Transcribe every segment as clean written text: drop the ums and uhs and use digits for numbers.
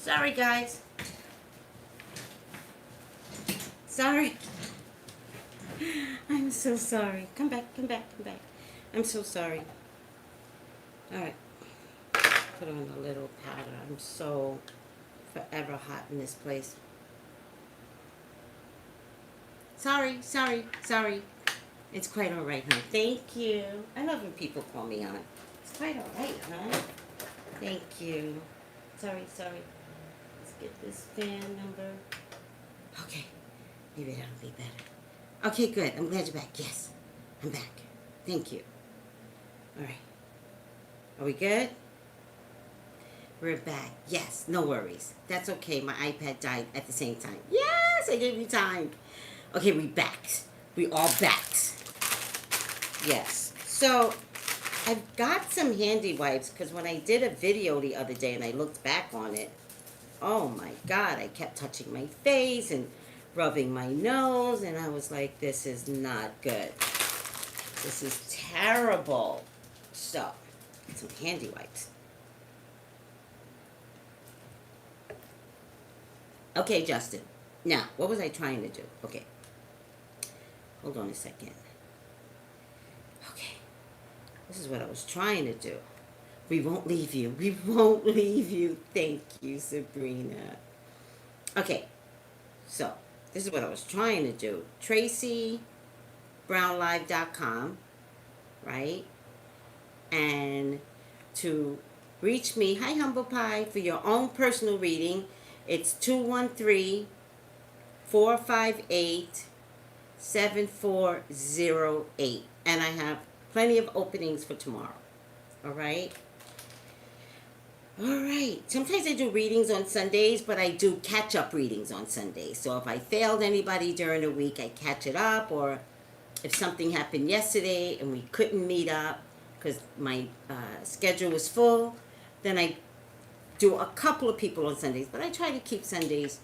Sorry, guys. Sorry. I'm so sorry. Come back, come back, come back. I'm so sorry. Alright. Put on a little powder. I'm so forever hot in this place. Sorry, sorry, sorry. It's quite alright, huh? Thank you. I love when people call me on. It's quite alright, huh? Thank you. Sorry, sorry. Let's get this fan number. Okay. Maybe that'll be better. Okay, good. I'm glad you're back. Yes. I'm back. Thank you. Alright. Are we good? We're back. Yes, no worries. That's okay. My iPad died at the same time. Yes, I gave you time. Okay, we back. We all back. Yes. So, I've got some handy wipes because when I did a video the other day and I looked back on it, oh my God, I kept touching my face and rubbing my nose and I was like, this is not good. This is terrible. So, some handy wipes. Okay, Justin. Now, what was I trying to do? Okay. Hold on a second. Okay. This is what I was trying to do. We won't leave you. We won't leave you. Thank you, Sabrina. Okay. So, this is what I was trying to do. Traceybrownlive.com, right? And to reach me, hi Humble Pie, for your own personal reading, it's 213-458-7408. And I have plenty of openings for tomorrow. All right? All right. Sometimes I do readings on Sundays, but I do catch-up readings on Sundays. So if I failed anybody during the week, I catch it up. Or if something happened yesterday and we couldn't meet up because my schedule was full, then I do a couple of people on Sundays. But I try to keep Sundays.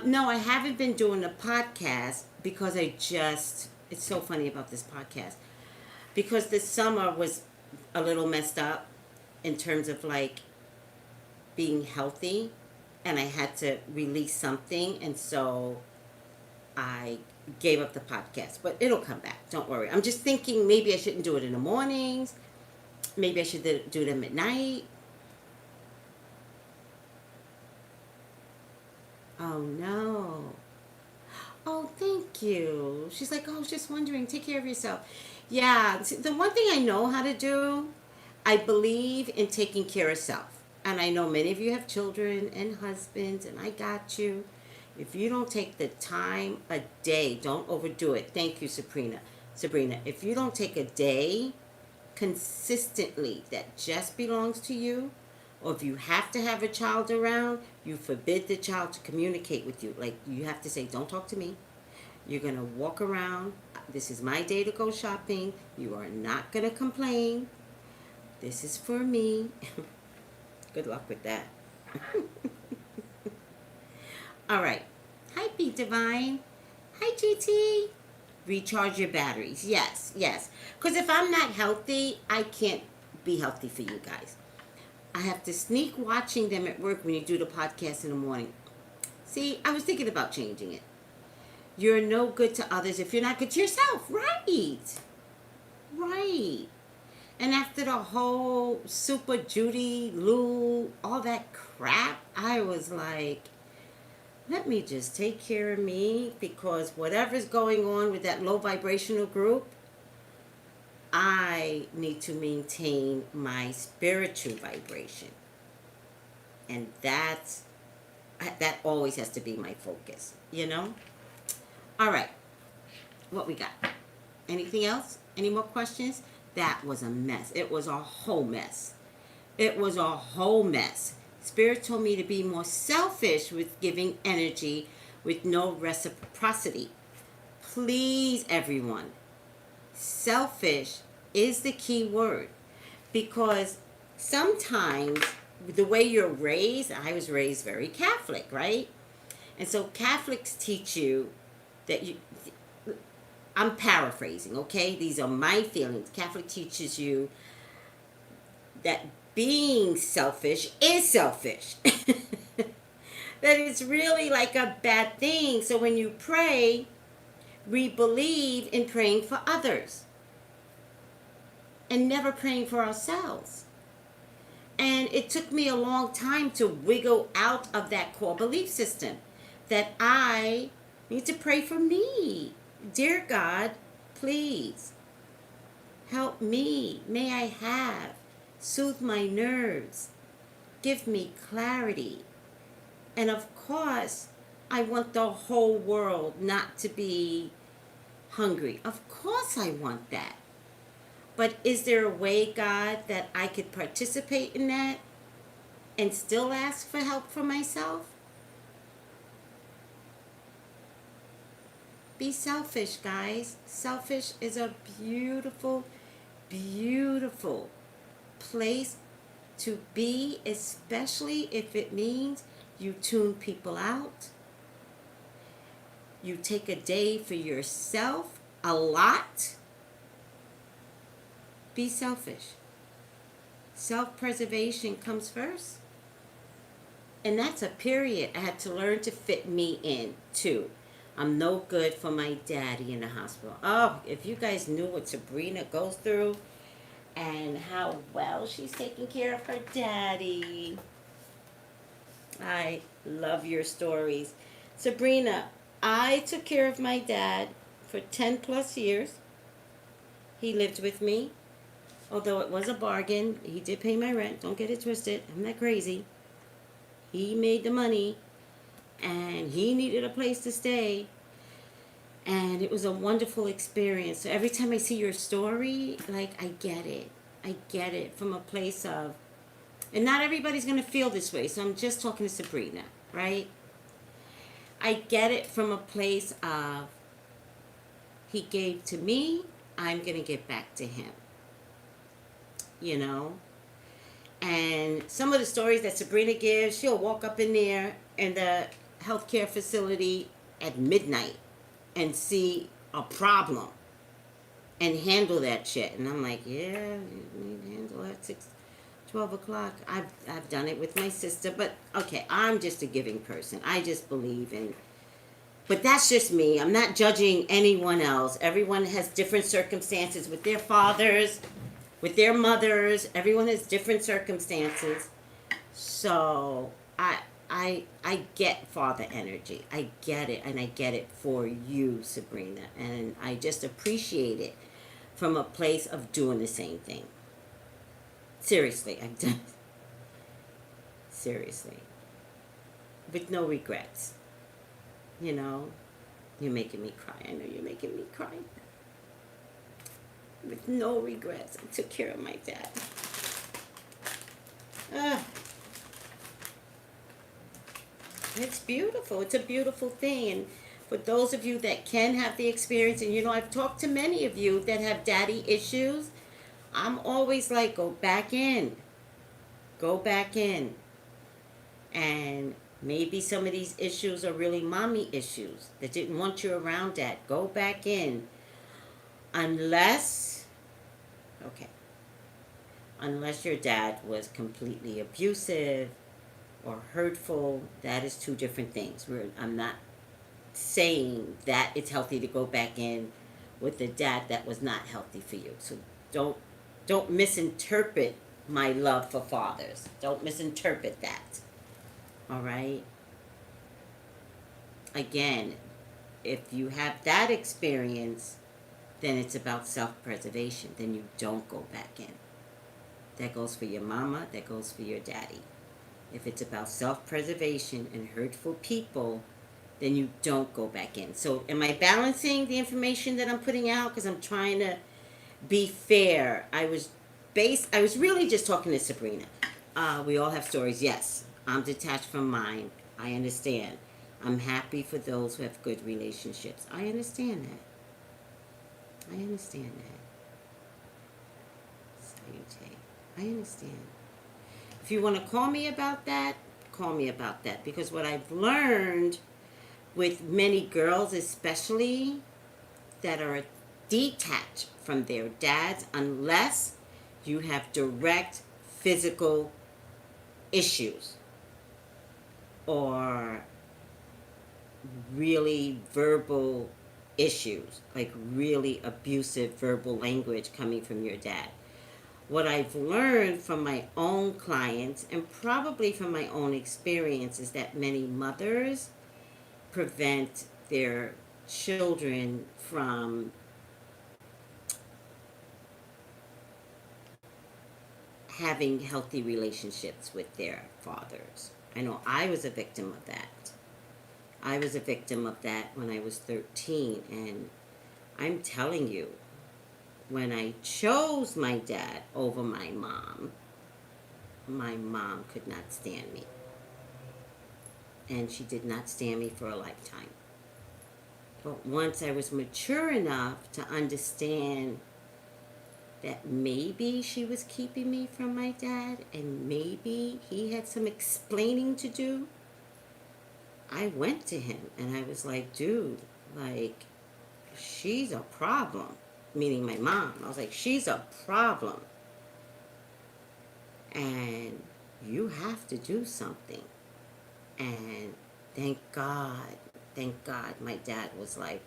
No, I haven't been doing the podcast because it's so funny about this podcast. Because this summer was a little messed up in terms of like being healthy, and I had to release something, and so I gave up the podcast. But it'll come back. Don't worry. I'm just thinking maybe I shouldn't do it in the mornings. Maybe I should do them at night. Oh no. Oh, thank you. She's like, oh, I was just wondering. Take care of yourself. Yeah. The one thing I know how to do, I believe in taking care of self. And I know many of you have children and husbands, and I got you. If you don't take the time a day, don't overdo it. Thank you, Sabrina. Sabrina, if you don't take a day consistently that just belongs to you, or if you have to have a child around, you forbid the child to communicate with you. Like, you have to say, don't talk to me. You're going to walk around. This is my day to go shopping. You are not going to complain. This is for me. Good luck with that. All right. Hi, Pete Divine. Hi, GT. Recharge your batteries. Yes, yes. Because if I'm not healthy, I can't be healthy for you guys. I have to sneak watching them at work when you do the podcast in the morning. See, I was thinking about changing it. You're no good to others if you're not good to yourself. Right. Right. And after the whole Super Judy, Lou, all that crap, I was like, let me just take care of me, because whatever's going on with that low vibrational group, I need to maintain my spiritual vibration. And that always has to be my focus, you know? All right. What we got? Anything else? Any more questions? That was a mess. It was a whole mess. It was a whole mess. Spirit told me to be more selfish with giving energy with no reciprocity. Please, everyone. Selfish is the key word, because sometimes the way you're raised, I was raised very Catholic, right? And so Catholics teach you that I'm paraphrasing, okay? These are my feelings. Catholic teaches you that being selfish is selfish. that it's really like a bad thing. So when you pray, we believe in praying for others and never praying for ourselves. And it took me a long time to wiggle out of that core belief system that I need to pray for me. Dear God, please help me. May I have. Soothe my nerves. Give me clarity. And of course, I want the whole world not to be hungry. Of course, I want that. But is there a way, God, that I could participate in that and still ask for help for myself? Be selfish, guys. Selfish is a beautiful, beautiful place to be, especially if it means you tune people out. You take a day for yourself a lot. Be selfish. Self-preservation comes first. And that's a period. I had to learn to fit me in, too. I'm no good for my daddy in the hospital. Oh, if you guys knew what Sabrina goes through and how well she's taking care of her daddy. I love your stories. Sabrina, I took care of my dad for 10 plus years. He lived with me. Although it was a bargain, he did pay my rent. Don't get it twisted. I'm not crazy. He made the money, and he needed a place to stay. And it was a wonderful experience. So every time I see your story, like, I get it. I get it from a place of, and not everybody's going to feel this way, so I'm just talking to Sabrina, right? I get it from a place of, he gave to me, I'm going to give back to him. You know? And some of the stories that Sabrina gives, she'll walk up in there in the healthcare facility at midnight and see a problem and handle that shit. And I'm like, yeah, you need to handle that 12 o'clock. I've done it with my sister, but okay, I'm just a giving person. I just believe in, but that's just me. I'm not judging anyone else. Everyone has different circumstances with their fathers, with their mothers. Everyone has different circumstances. So I get father energy. I get it, and I get it for you, Sabrina. And I just appreciate it from a place of doing the same thing. Seriously, I've done it. Seriously. With no regrets. You know? You're making me cry. I know you're making me cry. With no regrets. I took care of my dad. It's beautiful. It's a beautiful thing. And for those of you that can have the experience, and you know, I've talked to many of you that have daddy issues, I'm always like, go back in. Go back in. And maybe some of these issues are really mommy issues that didn't want you around, dad. Go back in. Unless your dad was completely abusive or hurtful, that is two different things. I'm not saying that it's healthy to go back in with a dad that was not healthy for you. So don't misinterpret my love for fathers. Don't misinterpret that. All right? Again, if you have that experience, then it's about self-preservation. Then you don't go back in. That goes for your mama. That goes for your daddy. If it's about self-preservation and hurtful people, then you don't go back in. So am I balancing the information that I'm putting out? Because I'm trying to be fair. I was really just talking to Sabrina. We all have stories. Yes, I'm detached from mine. I understand. I'm happy for those who have good relationships. I understand that. I understand that. Salute. I understand. If you want to call me about that, call me about that. Because what I've learned with many girls especially that are detached from their dads, unless you have direct physical issues, or really verbal issues, like really abusive verbal language coming from your dad. What I've learned from my own clients and probably from my own experience is that many mothers prevent their children from having healthy relationships with their fathers. I know I was a victim of that. I was a victim of that when I was 13, and I'm telling you, when I chose my dad over my mom could not stand me. And she did not stand me for a lifetime. But once I was mature enough to understand that maybe she was keeping me from my dad and maybe he had some explaining to do, I went to him and I was like, dude, like, she's a problem. Meaning my mom. I was like, she's a problem. And you have to do something. And thank God, my dad was like,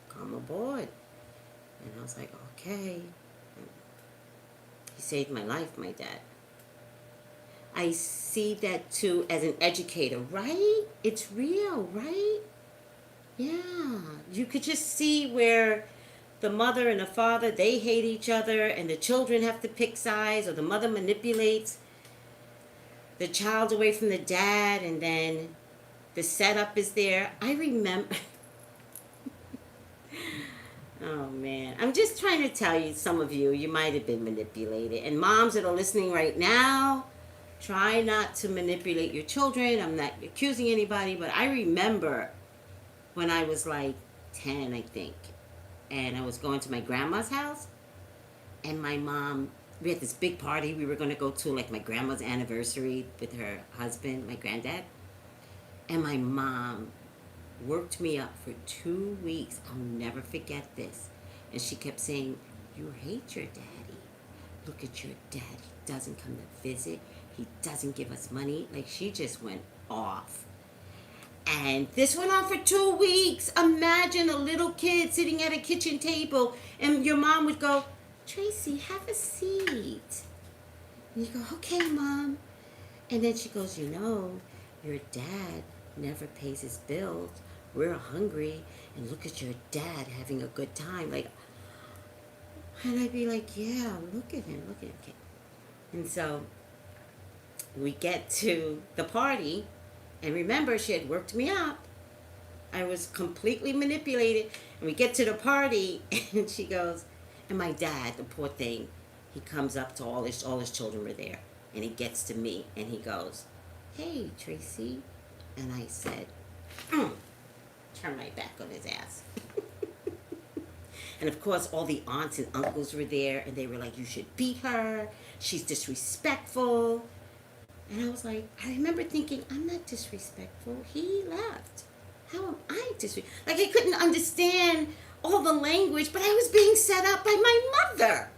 come aboard. And I was like, okay. He saved my life, my dad. I see that too as an educator, right? It's real, right? Yeah. You could just see where the mother and the father, they hate each other and the children have to pick sides, or the mother manipulates the child away from the dad, and then the setup is there. I remember... Oh, man. I'm just trying to tell you, some of you, you might have been manipulated. And moms that are listening right now, try not to manipulate your children. I'm not accusing anybody, but I remember when I was like 10, I think, and I was going to my grandma's house, and my mom, we had this big party we were going to go to, like my grandma's anniversary with her husband, my granddad, and my mom worked me up for 2 weeks. I'll never forget this. And she kept saying, you hate your daddy. Look at your dad. He doesn't come to visit. He doesn't give us money. Like, she just went off. And this went on for 2 weeks. Imagine a little kid sitting at a kitchen table and your mom would go, Tracy, have a seat. And you go, okay, Mom. And then she goes, you know, your dad never pays his bills. We're hungry. And look at your dad having a good time. Like, and I'd be like, yeah, look at him. Okay. And so we get to the party. And remember, she had worked me up. I was completely manipulated. And we get to the party, and she goes, and my dad, the poor thing, he comes up to all his children were there. And he gets to me, and he goes, hey, Tracy. And I said, turn my back on his ass. And of course, all the aunts and uncles were there, and they were like, you should beat her. She's disrespectful. And I was like, I remember thinking, I'm not disrespectful. He left. How am I disrespectful? Like, I couldn't understand all the language, but I was being set up by my mother.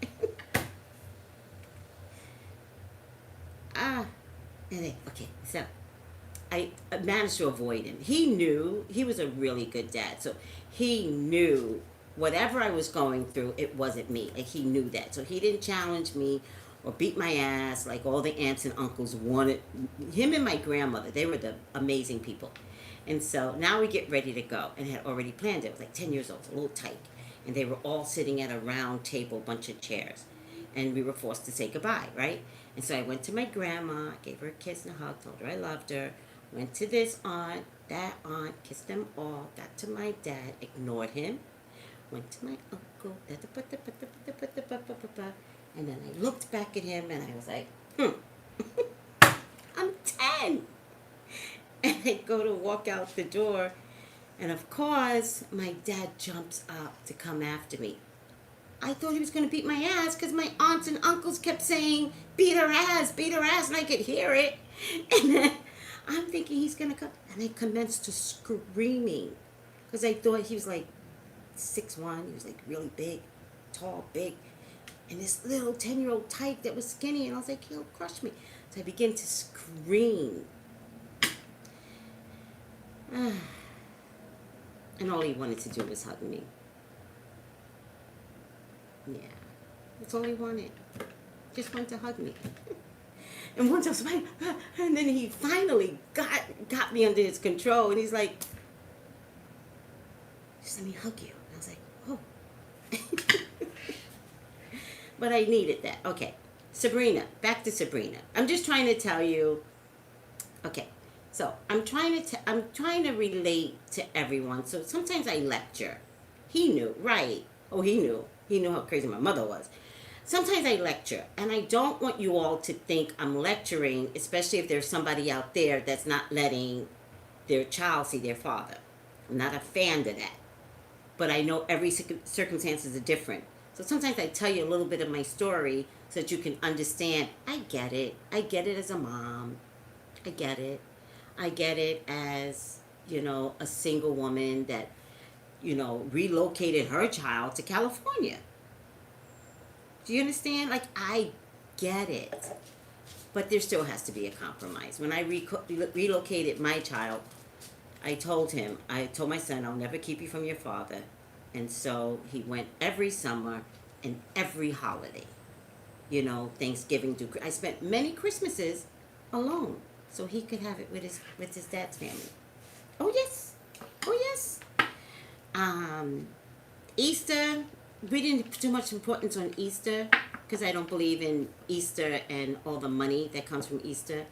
Okay, so I managed to avoid him. He knew, he was a really good dad, so he knew whatever I was going through, it wasn't me. Like, he knew that. So he didn't challenge me or beat my ass like all the aunts and uncles wanted. Him and my grandmother, they were the amazing people. And so now we get ready to go, and had already planned it. It was like 10 years old, a little tight. And they were all sitting at a round table, bunch of chairs. And we were forced to say goodbye, right? And so I went to my grandma, gave her a kiss and a hug, told her I loved her. Went to this aunt, that aunt, kissed them all. Got to my dad, ignored him. Went to my uncle, and then I looked back at him and I was like, I'm 10. And I go to walk out the door, and of course, my dad jumps up to come after me. I thought he was going to beat my ass because my aunts and uncles kept saying, beat her ass, and I could hear it. And then I'm thinking he's going to come. And I commenced to screaming because I thought he was like 6'1". He was like really big, tall, big. And this little 10-year-old type that was skinny. And I was like, he'll crush me. So I began to scream. And all he wanted to do was hug me. Yeah. That's all he wanted. Just wanted to hug me. And once I was like, and then he finally got me under his control, and he's like, just let me hug you. And I was like, oh. But I needed that. Okay. Sabrina. Back to Sabrina. I'm just trying to tell you. Okay. So I'm trying to relate to everyone. So sometimes I lecture. He knew, right? Oh, he knew. He knew how crazy my mother was. Sometimes I lecture, and I don't want you all to think I'm lecturing, especially if there's somebody out there that's not letting their child see their father. I'm not a fan of that. But I know every circumstances are different. So sometimes I tell you a little bit of my story so that you can understand. I get it. I get it as a mom. I get it. I get it as, a single woman that, relocated her child to California. Do you understand? Like, I get it. But there still has to be a compromise. When I relocated my child, I told my son, I'll never keep you from your father. And so he went every summer and every holiday. Thanksgiving. I spent many Christmases alone. So he could have it with his dad's family. Oh, yes. Oh, yes. Easter, we didn't put too much importance on Easter because I don't believe in Easter and all the money that comes from Easter.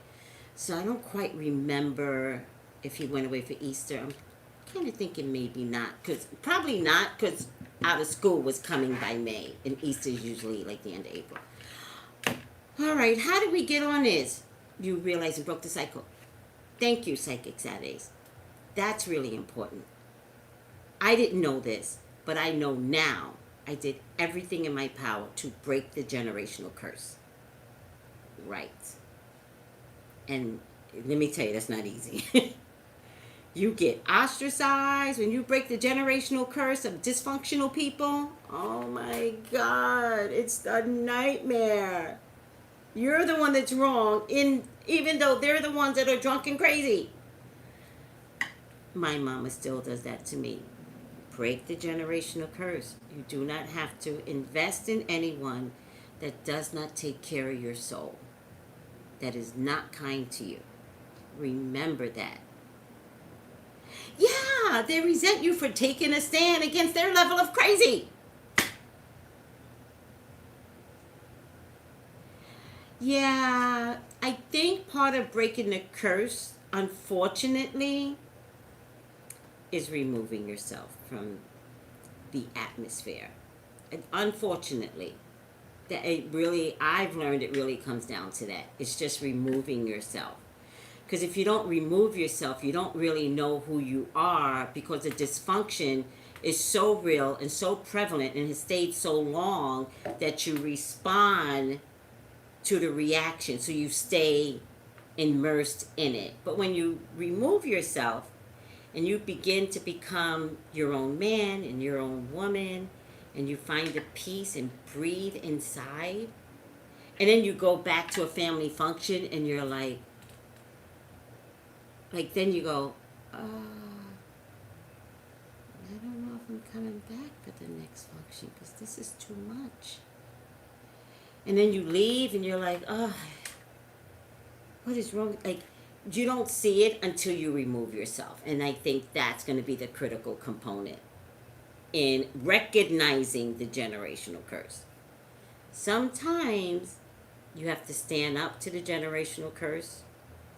So I don't quite remember if he went away for Easter. I'm kind of thinking maybe not. Probably not because out of school was coming by May. And Easter is usually like the end of April. All right, how did we get on this? You realize you broke the cycle. Thank you, Psychic Saturdays. That's really important. I didn't know this, but I know now. I did everything in my power to break the generational curse. Right. And let me tell you, that's not easy. You get ostracized when you break the generational curse of dysfunctional people. Oh my God, it's a nightmare. You're the one that's wrong, even though they're the ones that are drunk and crazy. My mama still does that to me. Break the generational curse. You do not have to invest in anyone that does not take care of your soul, that is not kind to you. Remember that. Yeah, they resent you for taking a stand against their level of crazy. Yeah, I think part of breaking the curse, unfortunately, is removing yourself from the atmosphere. And unfortunately, I've learned it really comes down to that. It's just removing yourself. Because if you don't remove yourself, you don't really know who you are, because the dysfunction is so real and so prevalent and has stayed so long that you respond to the reaction. So you stay immersed in it. But when you remove yourself and you begin to become your own man and your own woman, and you find the peace and breathe inside, and then you go back to a family function and you're like then you go, I don't know if I'm coming back for the next function because this is too much. And then you leave and you're like, what is wrong? Like, you don't see it until you remove yourself. And I think that's going to be the critical component in recognizing the generational curse. Sometimes you have to stand up to the generational curse.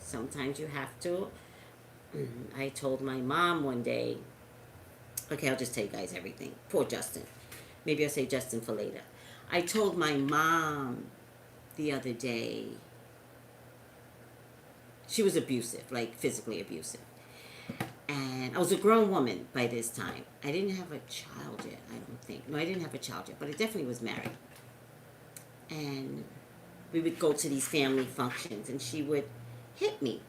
Sometimes you have to. I told my mom one day, okay, I'll just tell you guys everything. Poor Justin. Maybe I'll say Justin for later. I told my mom the other day, she was abusive, like physically abusive. And I was a grown woman by this time. I didn't have a child yet, I don't think. No, I didn't have a child yet, but I definitely was married. And we would go to these family functions, and she would hit me.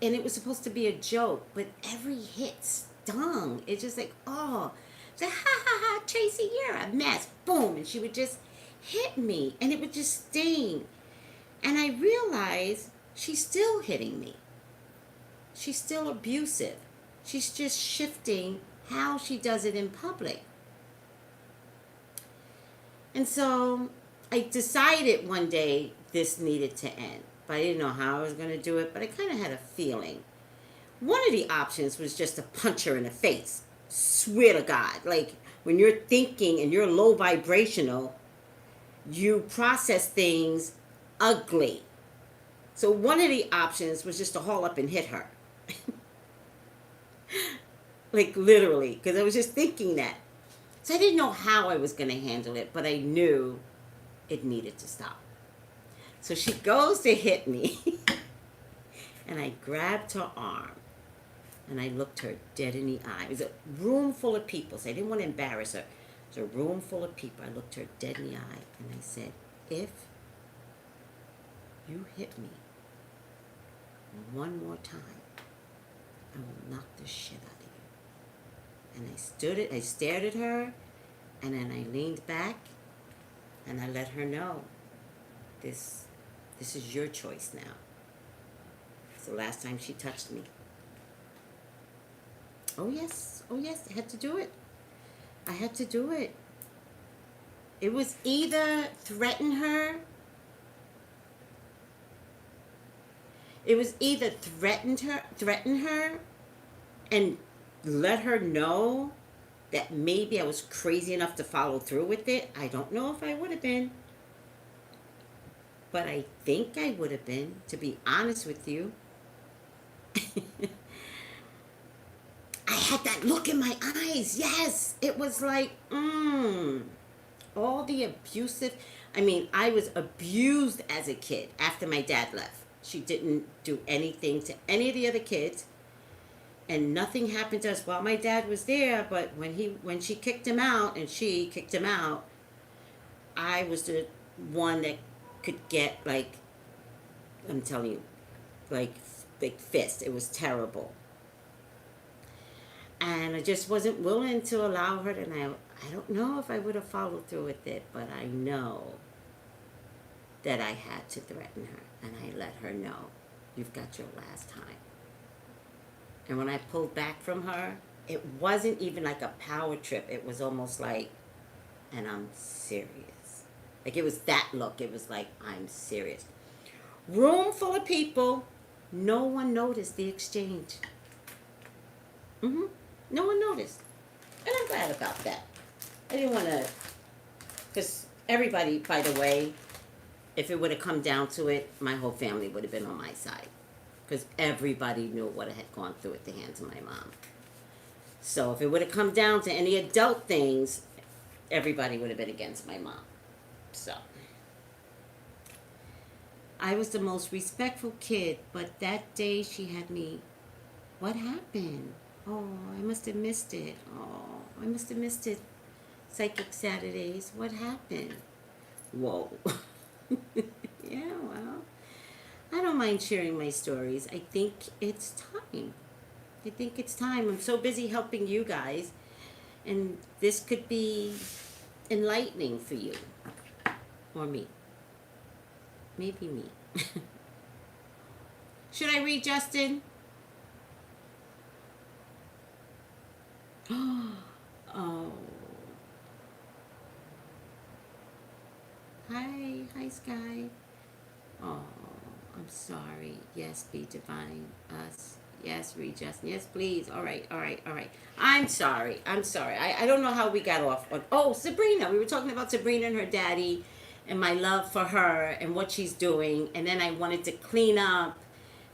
And it was supposed to be a joke, but every hit stung. It's just like, it's like, ha ha ha, Tracy, you're a mess. Boom. And she would just hit me, and it would just sting. And I realized she's still hitting me. she's still abusive. She's just shifting how she does it in public. And so I decided one day this needed to end. But I didn't know how I was going to do it, but I kind of had a feeling. One of the options was just to punch her in the face. Swear to God. Like, when you're thinking and you're low vibrational, you process things ugly. So one of the options was just to haul up and hit her. Like, literally. Because I was just thinking that. So I didn't know how I was going to handle it, but I knew it needed to stop. So she goes to hit me. And I grabbed her arm. And I looked her dead in the eye. It was a room full of people, so I didn't want to embarrass her. It was a room full of people. I looked her dead in the eye, and I said, if you hit me one more time, I will knock the shit out of you. And I stared at her, and then I leaned back, and I let her know, this is your choice now. It's the last time she touched me. Oh yes, I had to do it. I had to do it. It was either threaten her. It was either threaten her and let her know that maybe I was crazy enough to follow through with it. I don't know if I would have been. But I think I would have been, to be honest with you. I had that look in my eyes. Yes. It was like, all the abusive. I mean, I was abused as a kid after my dad left. She didn't do anything to any of the other kids. And nothing happened to us while my dad was there. But when she kicked him out, and she kicked him out, I was the one that could get, like, I'm telling you, like fist. It was terrible. And I just wasn't willing to allow her to. And I don't know if I would have followed through with it, but I know that I had to threaten her. And I let her know, you've got your last time. And when I pulled back from her, it wasn't even like a power trip. It was almost like, and I'm serious. Like, it was that look. It was like, I'm serious. Room full of people. No one noticed the exchange. No one noticed. And I'm glad about that. I didn't want to, because everybody, by the way, if it would have come down to it, my whole family would have been on my side. Because everybody knew what I had gone through at the hands of my mom. So if it would have come down to any adult things, everybody would have been against my mom. So I was the most respectful kid, but that day she had me, what happened? Oh, I must have missed it. Oh, I must have missed it. Psychic Saturdays. What happened? Whoa. Yeah, well, I don't mind sharing my stories. I think it's time. I'm so busy helping you guys. And this could be enlightening for you. Or me. Maybe me. Should I read Justin? Oh. Hi, Sky. Oh, I'm sorry. Yes, be divine. Us. Yes, read Justin. Yes, please. All right. I'm sorry. I don't know how we got off on. Oh, Sabrina. We were talking about Sabrina and her daddy and my love for her and what she's doing. And then I wanted to clean up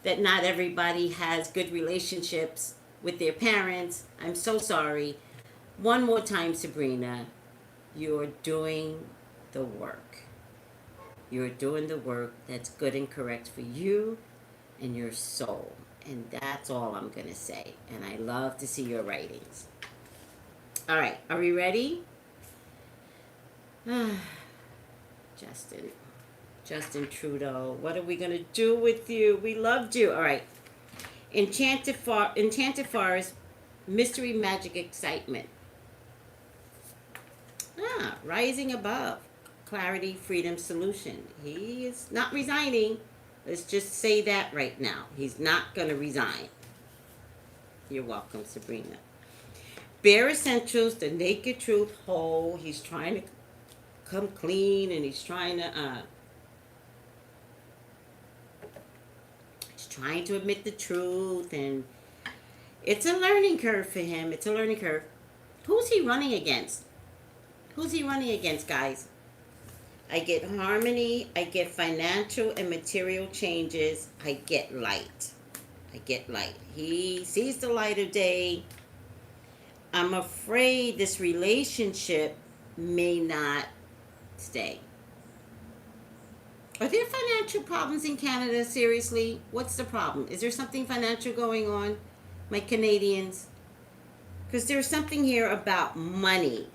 that not everybody has good relationships with their parents. I'm so sorry. One more time, Sabrina. You're doing the work. You're doing the work that's good and correct for you and your soul. And that's all I'm going to say. And I love to see your writings. All right. Are we ready? Justin Trudeau. What are we going to do with you? We loved you. All right. Enchanted Forest. Mystery, magic, excitement. Rising above. Clarity, freedom, solution. He is not resigning. Let's just say that right now. He's not going to resign. You're welcome, Sabrina. Bare Essentials, The Naked Truth, Whole. He's trying to come clean, and he's trying to admit the truth, and it's a learning curve for him. It's a learning curve. Who's he running against? Who's he running against, guys? I get harmony. I get financial and material changes. I get light. I get light. He sees the light of day. I'm afraid this relationship may not stay. Are there financial problems in Canada? Seriously? What's the problem? Is there something financial going on, my Canadians? Because there's something here about money,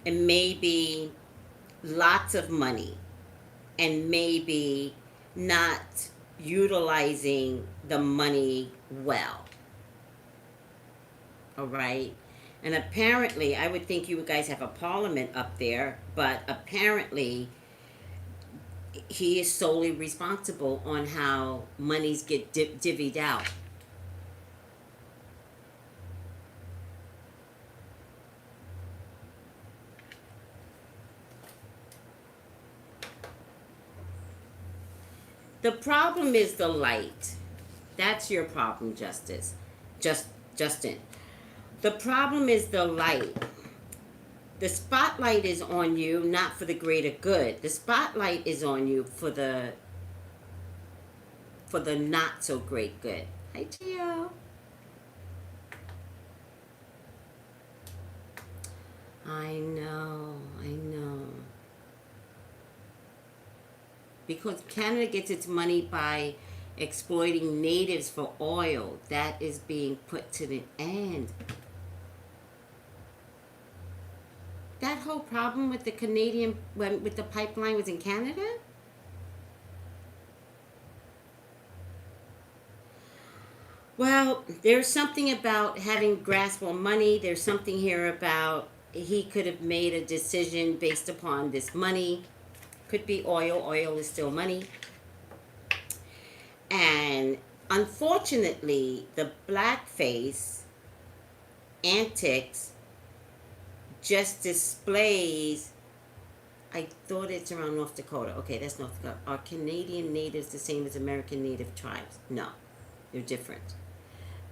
and maybe lots of money, and maybe not utilizing the money well. All right? And apparently, I would think you guys have a parliament up there, but apparently he is solely responsible on how monies get divvied out. The problem is the light. That's your problem, Justin. The problem is the light. The spotlight is on you, not for the greater good. The spotlight is on you for the not so great good. Hi, Gio. I know. Because Canada gets its money by exploiting natives for oil. That is being put to the end. That whole problem with the with the pipeline was in Canada? Well, there's something about having grasp on money. There's something here about he could have made a decision based upon this money. Could be oil. Oil is still money. And unfortunately, the blackface antics just displays. I thought it's around North Dakota. Okay, that's North Dakota. Are Canadian natives the same as American native tribes? No, they're different.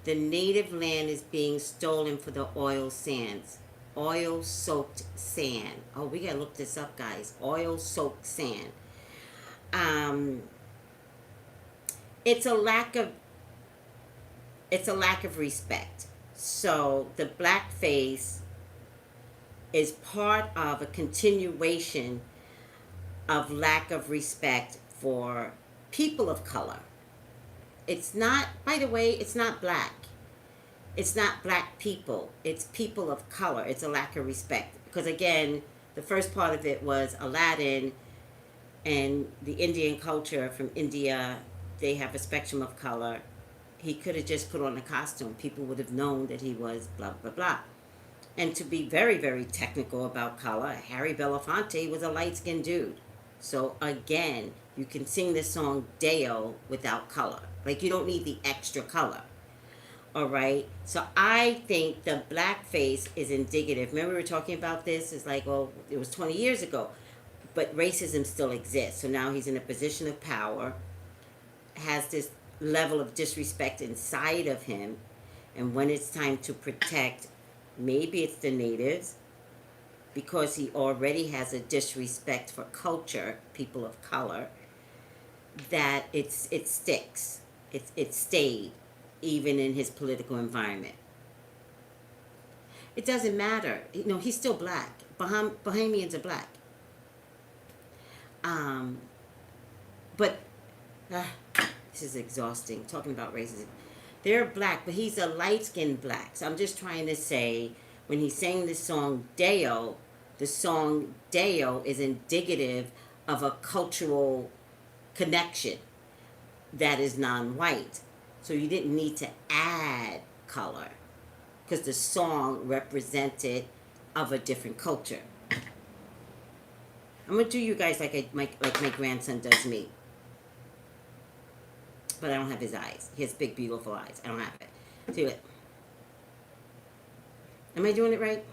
The native land is being stolen for the oil sands. Oil-soaked sand. Oh, we gotta look this up, guys. Oil-soaked sand. It's a lack of respect. So the blackface is part of a continuation of lack of respect for people of color. It's not, by the way, it's not black. It's not black people. It's people of color. It's a lack of respect. Because again, the first part of it was Aladdin and the Indian culture from India. They have a spectrum of color. He could have just put on a costume. People would have known that he was blah, blah, blah. And to be very, very technical about color, Harry Belafonte was a light-skinned dude. So again, you can sing this song Deo without color. Like, you don't need the extra color. All right? So I think the blackface is indicative. Remember we were talking about this? It's like, well, it was 20 years ago. But racism still exists. So now he's in a position of power, has this level of disrespect inside of him. And when it's time to protect, maybe it's the natives, because he already has a disrespect for culture, people of color, that it sticks. It stayed, even in his political environment. It doesn't matter. You know, he's still black. Bahamians are black. But this is exhausting, talking about racism. They're black, but he's a light-skinned black. So I'm just trying to say, when he sang the song Deo, the song Deo is indicative of a cultural connection that is non-white. So you didn't need to add color, because the song represented of a different culture. I'm going to do you guys like my grandson does me. But I don't have his eyes. He has big, beautiful eyes. I don't have it. Do it. Am I doing it right?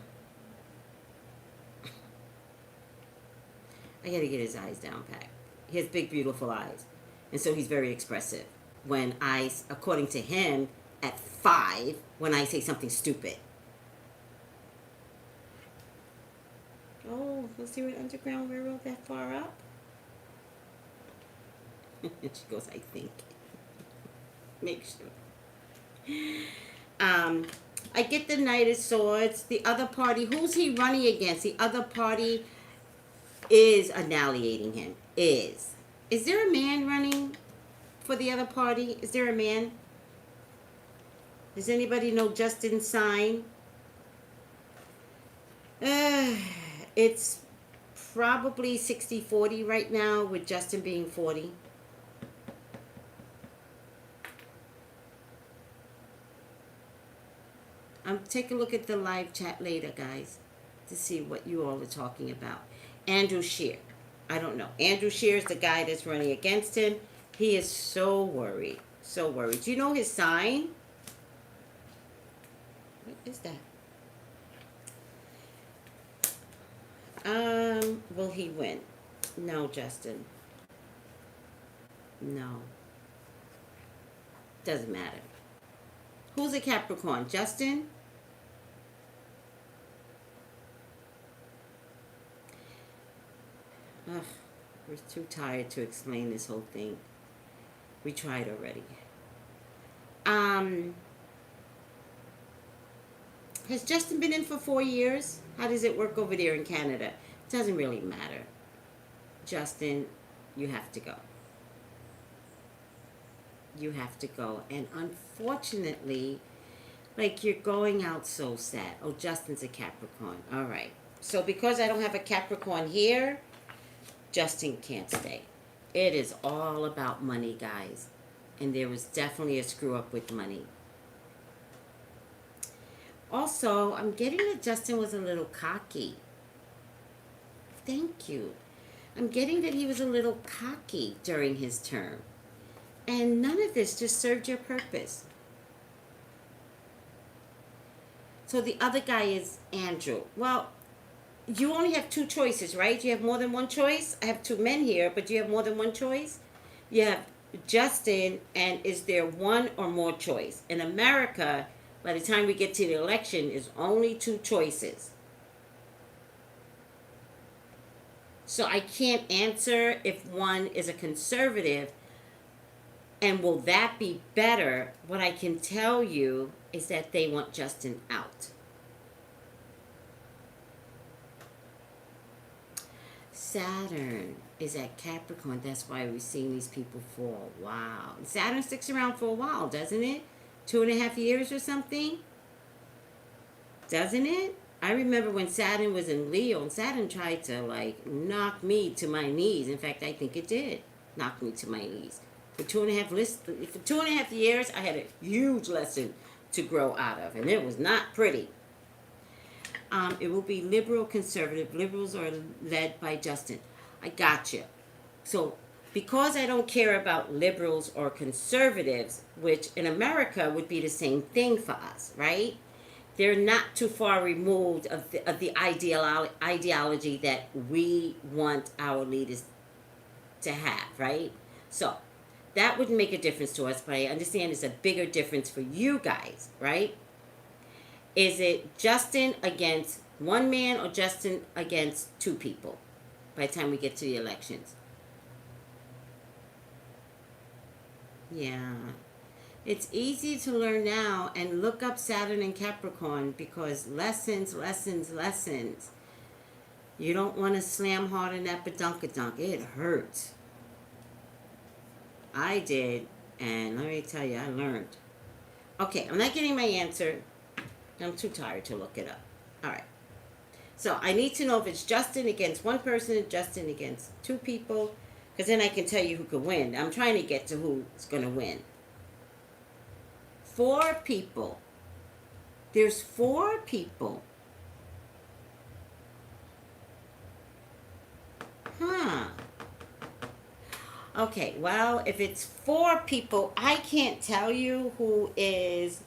I gotta get his eyes down pat. He has big, beautiful eyes. And so he's very expressive. When according to him, at 5, when I say something stupid. Oh, let's see what Underground Railroad that far up. And she goes, I think. Make sure. I get the Knight of Swords. The other party, who's he running against? The other party is annihilating him. Is there a man running for the other party? Is there a man? Does anybody know Justin's sign? It's probably 60-40 right now, with Justin being 40. Take a look at the live chat later, guys, to see what you all are talking about. Andrew Scheer. I don't know. Andrew Scheer is the guy that's running against him. He is so worried. So worried. Do you know his sign? What is that? Will he win? No, Justin. No. Doesn't matter. Who's a Capricorn? Justin? Ugh, we're too tired to explain this whole thing. We tried already. Has Justin been in for 4 years? How does it work over there in Canada? It doesn't really matter. Justin, you have to go. You have to go. And unfortunately, like, you're going out so sad. Oh, Justin's a Capricorn. All right. So because I don't have a Capricorn here, Justin can't stay. It is all about money, guys. And there was definitely a screw up with money. Also, I'm getting that Justin was a little cocky. Thank you. I'm getting that he was a little cocky during his term. And none of this just served your purpose. So the other guy is Andrew. Well, you only have 2 choices, right? Do you have more than one choice? I have 2 men here, but do you have more than one choice? You have Justin, and is there one or more choice? In America, by the time we get to the election, is only 2 choices. So I can't answer if one is a conservative, and will that be better? What I can tell you is that they want Justin out. Saturn is at Capricorn. That's why we're seeing these people for a while. Saturn sticks around for a while, doesn't it? 2.5 years or something? Doesn't it? I remember when Saturn was in Leo, and Saturn tried to, like, knock me to my knees. In fact, I think it did knock me to my knees. For 2.5 years, I had a huge lesson to grow out of, and it was not pretty. It will be liberal, conservative. Liberals are led by Justin. I got you. So, because I don't care about liberals or conservatives, which in America would be the same thing for us, right? They're not too far removed of the ideology that we want our leaders to have, right? So, that wouldn't make a difference to us, but I understand it's a bigger difference for you guys, right? Is it Justin against one man or Justin against 2 people by the time we get to the elections? Yeah. It's easy to learn now and look up Saturn and Capricorn, because lessons. You don't want to slam hard on that badunkadunk. It hurts. I did, and let me tell you, I learned. Okay, I'm not getting my answer. I'm too tired to look it up. All right. So I need to know if it's Justin against one person, Justin against 2 people, because then I can tell you who could win. I'm trying to get to who's going to win. 4 people. There's 4 people. Huh. Okay, well, if it's 4 people, I can't tell you who is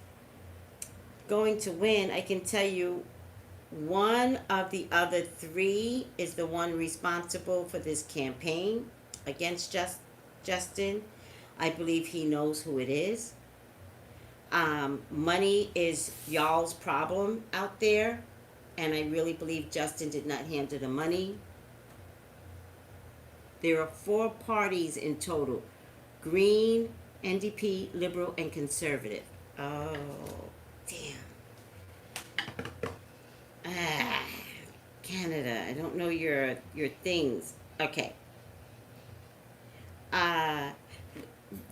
going to win, I can tell you one of the other three is the one responsible for this campaign against Justin. I believe he knows who it is. Money is y'all's problem out there, and I really believe Justin did not handle the money. There are 4 parties in total: Green, NDP, Liberal, and Conservative. Oh, damn. Ah, Canada, I don't know your things. Okay. Uh,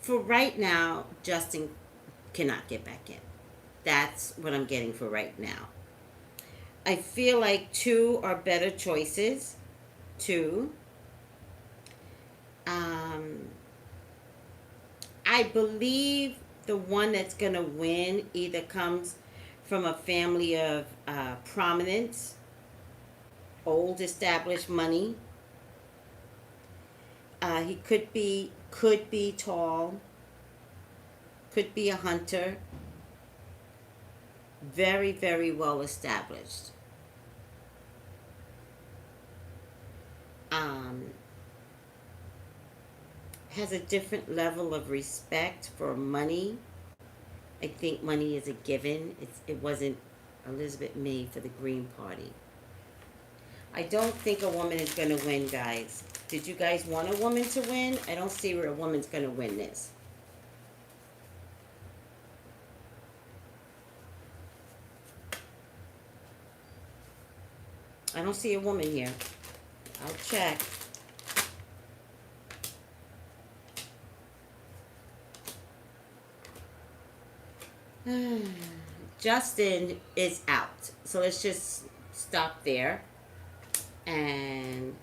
for right now, Justin cannot get back in. That's what I'm getting for right now. I feel like 2 are better choices. 2. I believe the one that's going to win either comes from a family of prominence, old established money. He could be tall, could be a hunter, very, very well established. Has a different level of respect for money. I think money is a given. It wasn't Elizabeth May for the Green Party. I don't think a woman is going to win, guys. Did you guys want a woman to win? I don't see where a woman's going to win this. I don't see a woman here. I'll check. Justin is out. So let's just stop there. And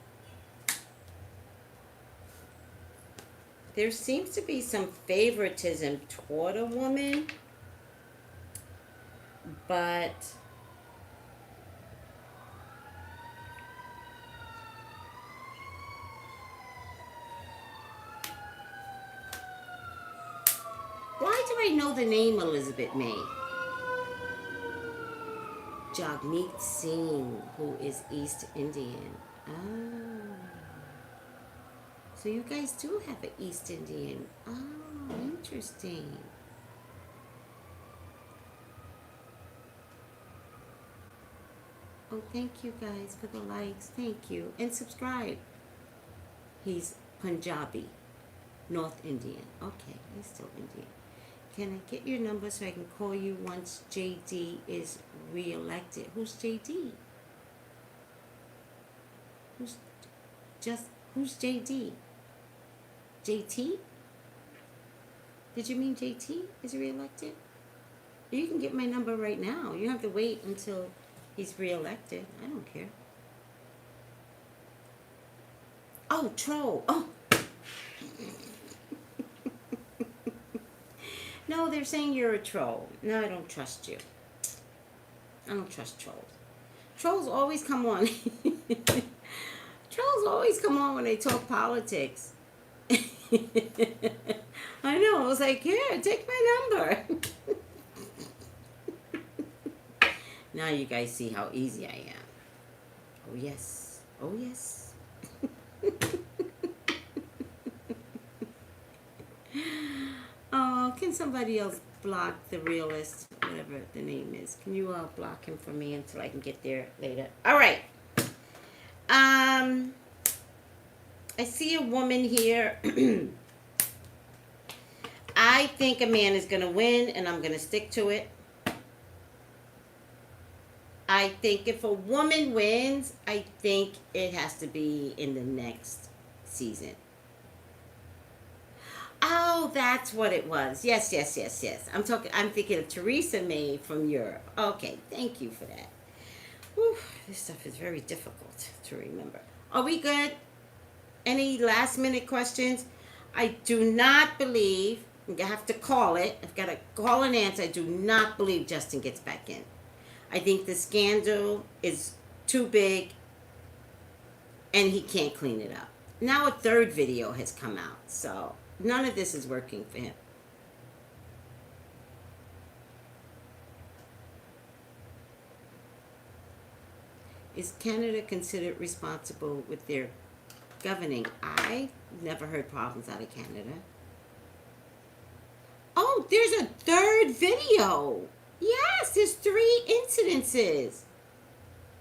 there seems to be some favoritism toward a woman. But why do I know the name Elizabeth May? Jagmeet Singh, who is East Indian. Oh. So you guys do have an East Indian. Oh, interesting. Oh, thank you guys for the likes. Thank you. And subscribe. He's Punjabi. North Indian. Okay, he's still Indian. Can I get your number so I can call you once JD is re-elected? Who's JD? Who's JD? JT? Did you mean JT is re-elected? You can get my number right now. You don't have to wait until he's re-elected. I don't care. Oh, troll. Oh. No, they're saying you're a troll. No, I don't trust you. I don't trust trolls. Trolls always come on. Trolls always come on when they talk politics. I know. I was like, here, take my number. Now you guys see how easy I am. Oh, yes. Oh, yes. Oh, can somebody else block the realist, whatever the name is? Can you block him for me until I can get there later? All right. I see a woman here. I think a man is going to win, and I'm going to stick to it. I think if a woman wins, I think it has to be in the next season. Oh, that's what it was. Yes. I'm thinking of Theresa May from Europe. Okay, thank you for that. Whew, this stuff is very difficult to remember. Are we good? Any last minute questions? I do not believe, I have to call it. I've got to call an answer. I do not believe Justin gets back in. I think the scandal is too big and he can't clean it up. Now a third video has come out, so none of this is working for him. Is Canada considered responsible with their governing? I never heard problems out of Canada. Oh, there's a third video. Yes, there's 3 incidences.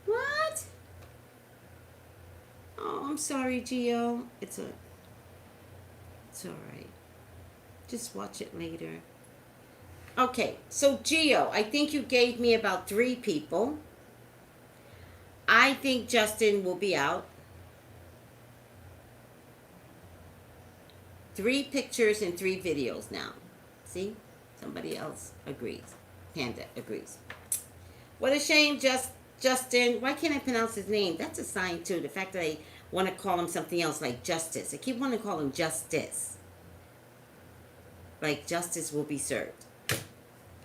What? Oh, I'm sorry, Gio. It's alright. Just watch it later. Okay, so Gio, I think you gave me about 3 people. I think Justin will be out. 3 pictures and 3 videos now. See? Somebody else agrees. Panda agrees. What a shame, Justin. Why can't I pronounce his name? That's a sign, too. The fact that I want to call him something else like Justice. I keep wanting to call him Justice. Like justice will be served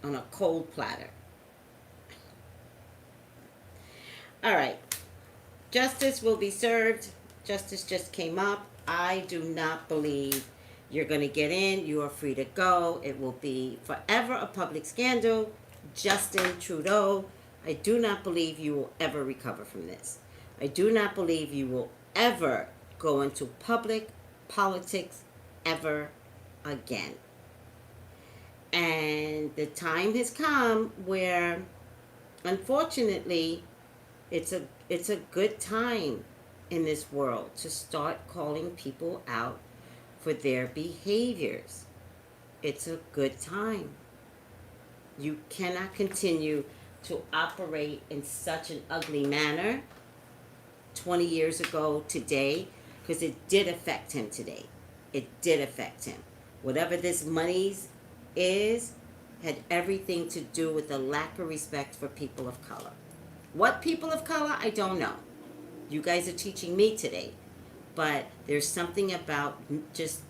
on a cold platter. All right. Justice will be served. Justice just came up. I do not believe you're going to get in. You are free to go. It will be forever a public scandal. Justin Trudeau, I do not believe you will ever recover from this. I do not believe you will ever go into public politics ever again. And the time has come where, unfortunately, it's a good time in this world to start calling people out for their behaviors. It's a good time. You cannot continue to operate in such an ugly manner 20 years ago today, because it did affect him today. It did affect him. Whatever this money's is, had everything to do with the lack of respect for people of color. What people of color, I don't know. You guys are teaching me today. But there's something about just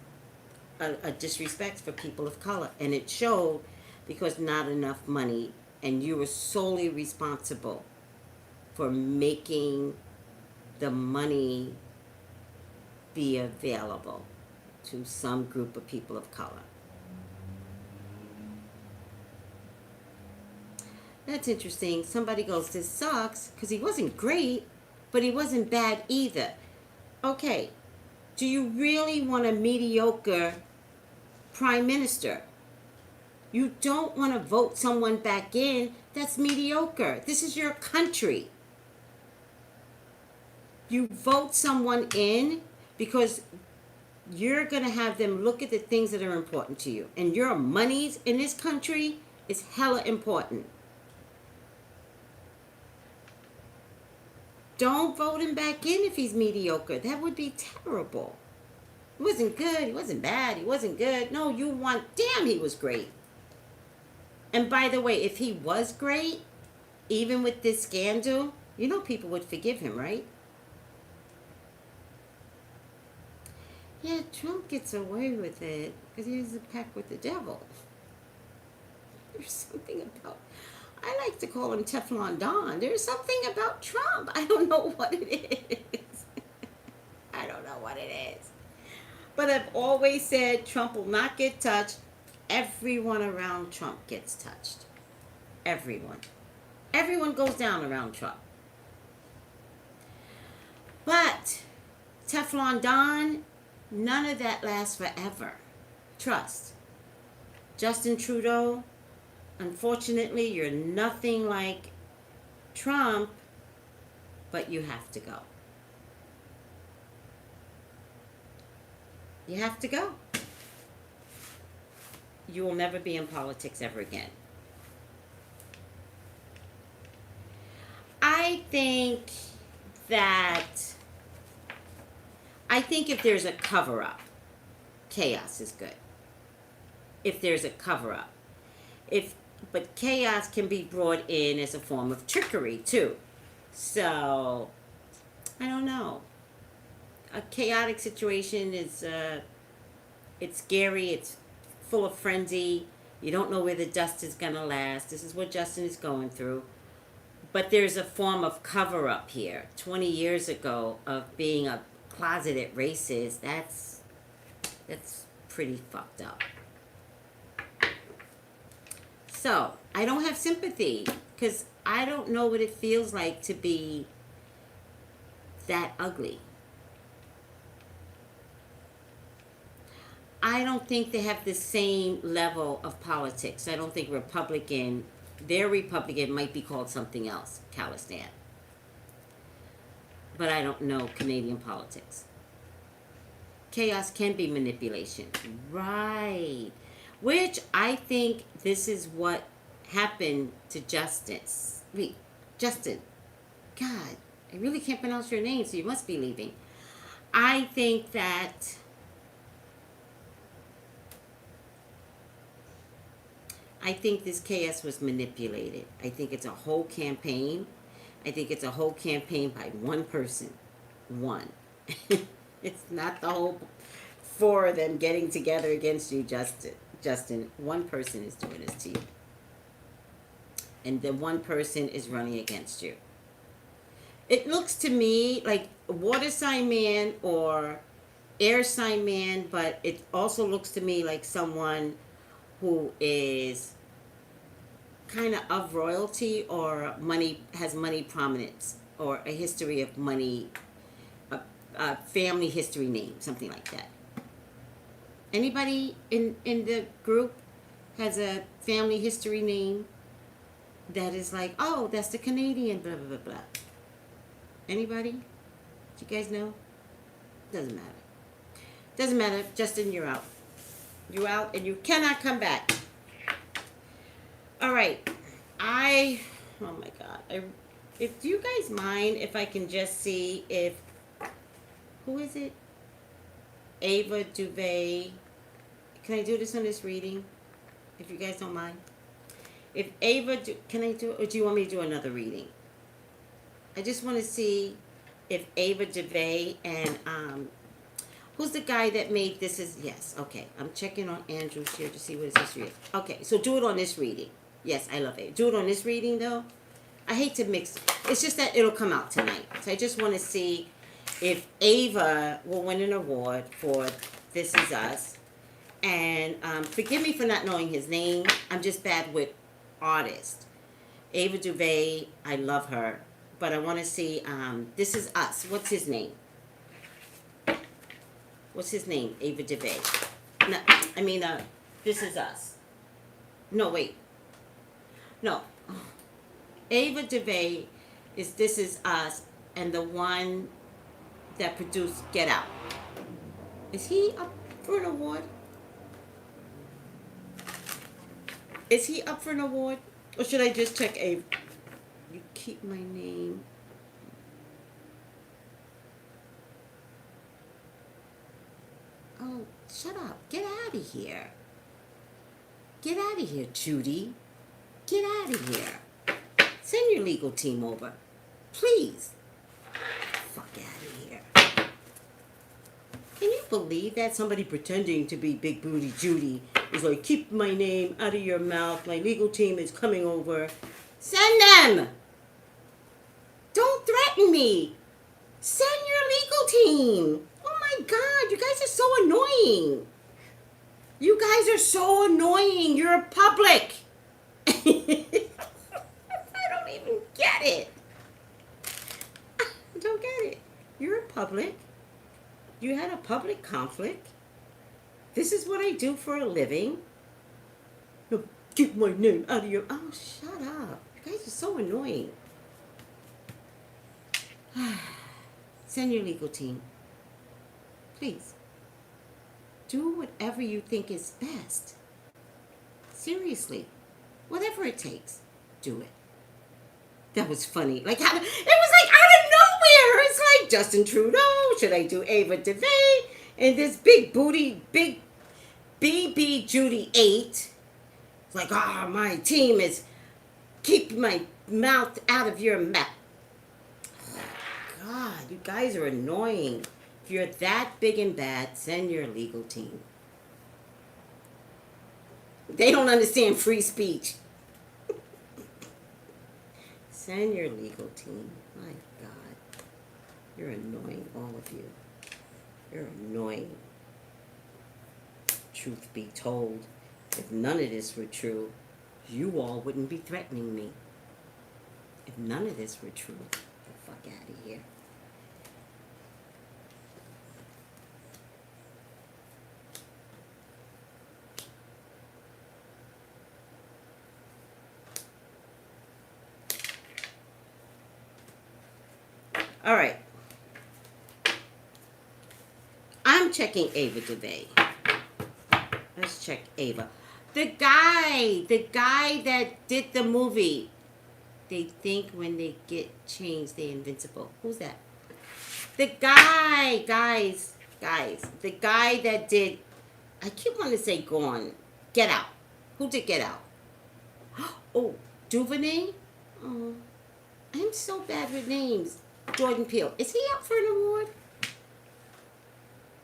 a disrespect for people of color. And it showed because not enough money. And you were solely responsible for making the money be available to some group of people of color. That's interesting. Somebody goes, this sucks, because he wasn't great, but he wasn't bad either. Okay, do you really want a mediocre prime minister? You don't want to vote someone back in that's mediocre. This is your country. You vote someone in because you're going to have them look at the things that are important to you. And your monies in this country is hella important. Don't vote him back in if he's mediocre. That would be terrible. He wasn't good. He wasn't bad. He wasn't good. No, you want, damn, he was great. And by the way, if he was great, even with this scandal, you know people would forgive him, right? Yeah, Trump gets away with it because he has a pact with the devil. There's something about... I like to call him Teflon Don. There's something about Trump. I don't know what it is. I don't know what it is. But I've always said Trump will not get touched. Everyone around Trump gets touched. Everyone. Everyone goes down around Trump. But Teflon Don, none of that lasts forever. Trust. Justin Trudeau, unfortunately, you're nothing like Trump, but you have to go. You have to go. You will never be in politics ever again. I think if there's a cover-up, chaos is good. If there's a cover-up. But chaos can be brought in as a form of trickery, too. So, I don't know. A chaotic situation is, it's scary, it's full of frenzy. You don't know where the dust is going to last. This is what Justin is going through. But there's a form of cover-up here. 20 years ago of being a closeted racist, that's pretty fucked up. So, I don't have sympathy because I don't know what it feels like to be that ugly. I don't think they have the same level of politics. I don't think their Republican might be called something else, Khalistan. But I don't know Canadian politics. Chaos can be manipulation. Right. Which I think this is what happened to Justice. Wait, Justin. God, I really can't pronounce your name, so you must be leaving. I think that this chaos was manipulated. I think it's a whole campaign. I think it's a whole campaign by one person. One. It's not the whole four of them getting together against you, Justin. One person is doing this to you. And the one person is running against you. It looks to me like a water sign man or air sign man, but it also looks to me like someone who is kind of royalty or has money prominence or a history of money, a family history name, something like that. Anybody in the group has a family history name that is like, oh, that's the Canadian blah blah blah blah. Anybody? Do you guys know? Doesn't matter. Doesn't matter. Justin, you're out. You're out and you cannot come back. All right. Oh my God. If do you guys mind if I can just see if, who is it? Ava DuVay. Can I do this on this reading? If you guys don't mind. If Ava, can I do, or do you want me to do another reading? I just want to see if Ava DuVay and, who's the guy that made this is, yes, okay. I'm checking on Andrew's here to see what his history is. Okay, so do it on this reading. Yes, I love it. Do it on this reading, though. I hate to mix. It's just that it'll come out tonight. So I just want to see if Ava will win an award for This Is Us. And forgive me for not knowing his name. I'm just bad with artists. Ava DuVay, I love her. But I want to see, This Is Us. What's his name? What's his name? Ava DuVay. No, I mean, This Is Us. No, wait. No. Ava DuVay is This Is Us and the one that produced Get Out. Is he up for an award? Is he up for an award? Or should I just check Ava? You keep my name. Oh, shut up. Get out of here. Get out of here, Judy. Get out of here. Send your legal team over. Please. Fuck out of here. Can you believe that? Somebody pretending to be Big Booty Judy is like, keep my name out of your mouth. My legal team is coming over. Send them. Don't threaten me. Send your legal team. Oh my God, you guys are so annoying. You guys are so annoying. You're public. I don't even get it. I don't get it. You're a public. You had a public conflict. This is what I do for a living. No, keep my name out of your... Oh, shut up. You guys are so annoying. Send your legal team. Please. Do whatever you think is best. Seriously. Whatever it takes. Do it. That was funny. Like, it was like out of nowhere. It's like Justin Trudeau. Should I do Ava DuVay? And this big booty, big BB Judy 8. It's like, my team is keep my mouth out of your mouth. Oh, God, you guys are annoying. If you're that big and bad, send your legal team. They don't understand free speech. Send your legal team. My God. You're annoying, all of you. You're annoying. Truth be told, if none of this were true, you all wouldn't be threatening me. If none of this were true, get the fuck out of here. All right. I'm checking Ava today. Let's check Ava. The guy that did the movie. They think when they get changed, they're invincible. Who's that? The guy, guys. The guy that did, I keep wanting to say Gone. Get Out. Who did Get Out? Oh, Duvernay? Oh, I'm so bad with names. Jordan Peele. Is he up for an award?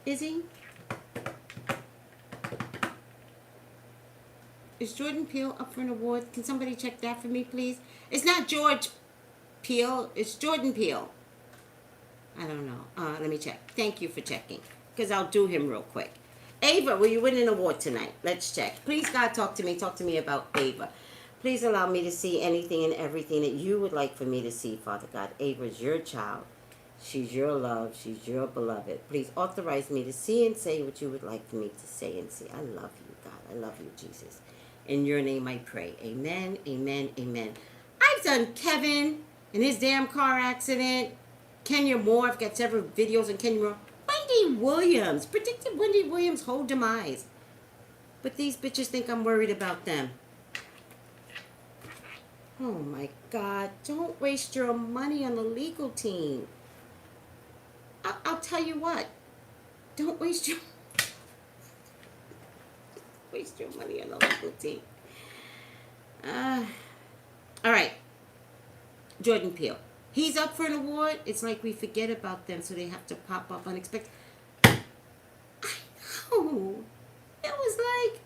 Is he? Is Jordan Peele up for an award? Can somebody check that for me, please? It's not George Peele. It's Jordan Peele. I don't know. Let me check. Thank you for checking. Because I'll do him real quick. Ava, will you win an award tonight? Let's check. Please, God, talk to me. Talk to me about Ava. Please allow me to see anything and everything that you would like for me to see, Father God. Ava's your child. She's your love. She's your beloved. Please authorize me to see and say what you would like for me to say and see. I love you, God. I love you, Jesus. In your name I pray. Amen, amen, amen. I've done Kevin and his damn car accident. Kenya Moore. I've got several videos on Kenya Moore. Wendy Williams. Predicted Wendy Williams' whole demise. But these bitches think I'm worried about them. Oh my God. Don't waste your money on the legal team. I'll tell you what. Don't waste your money on the legal team. All right. Jordan Peele. He's up for an award. It's like we forget about them, so they have to pop up unexpected. I know. It was like...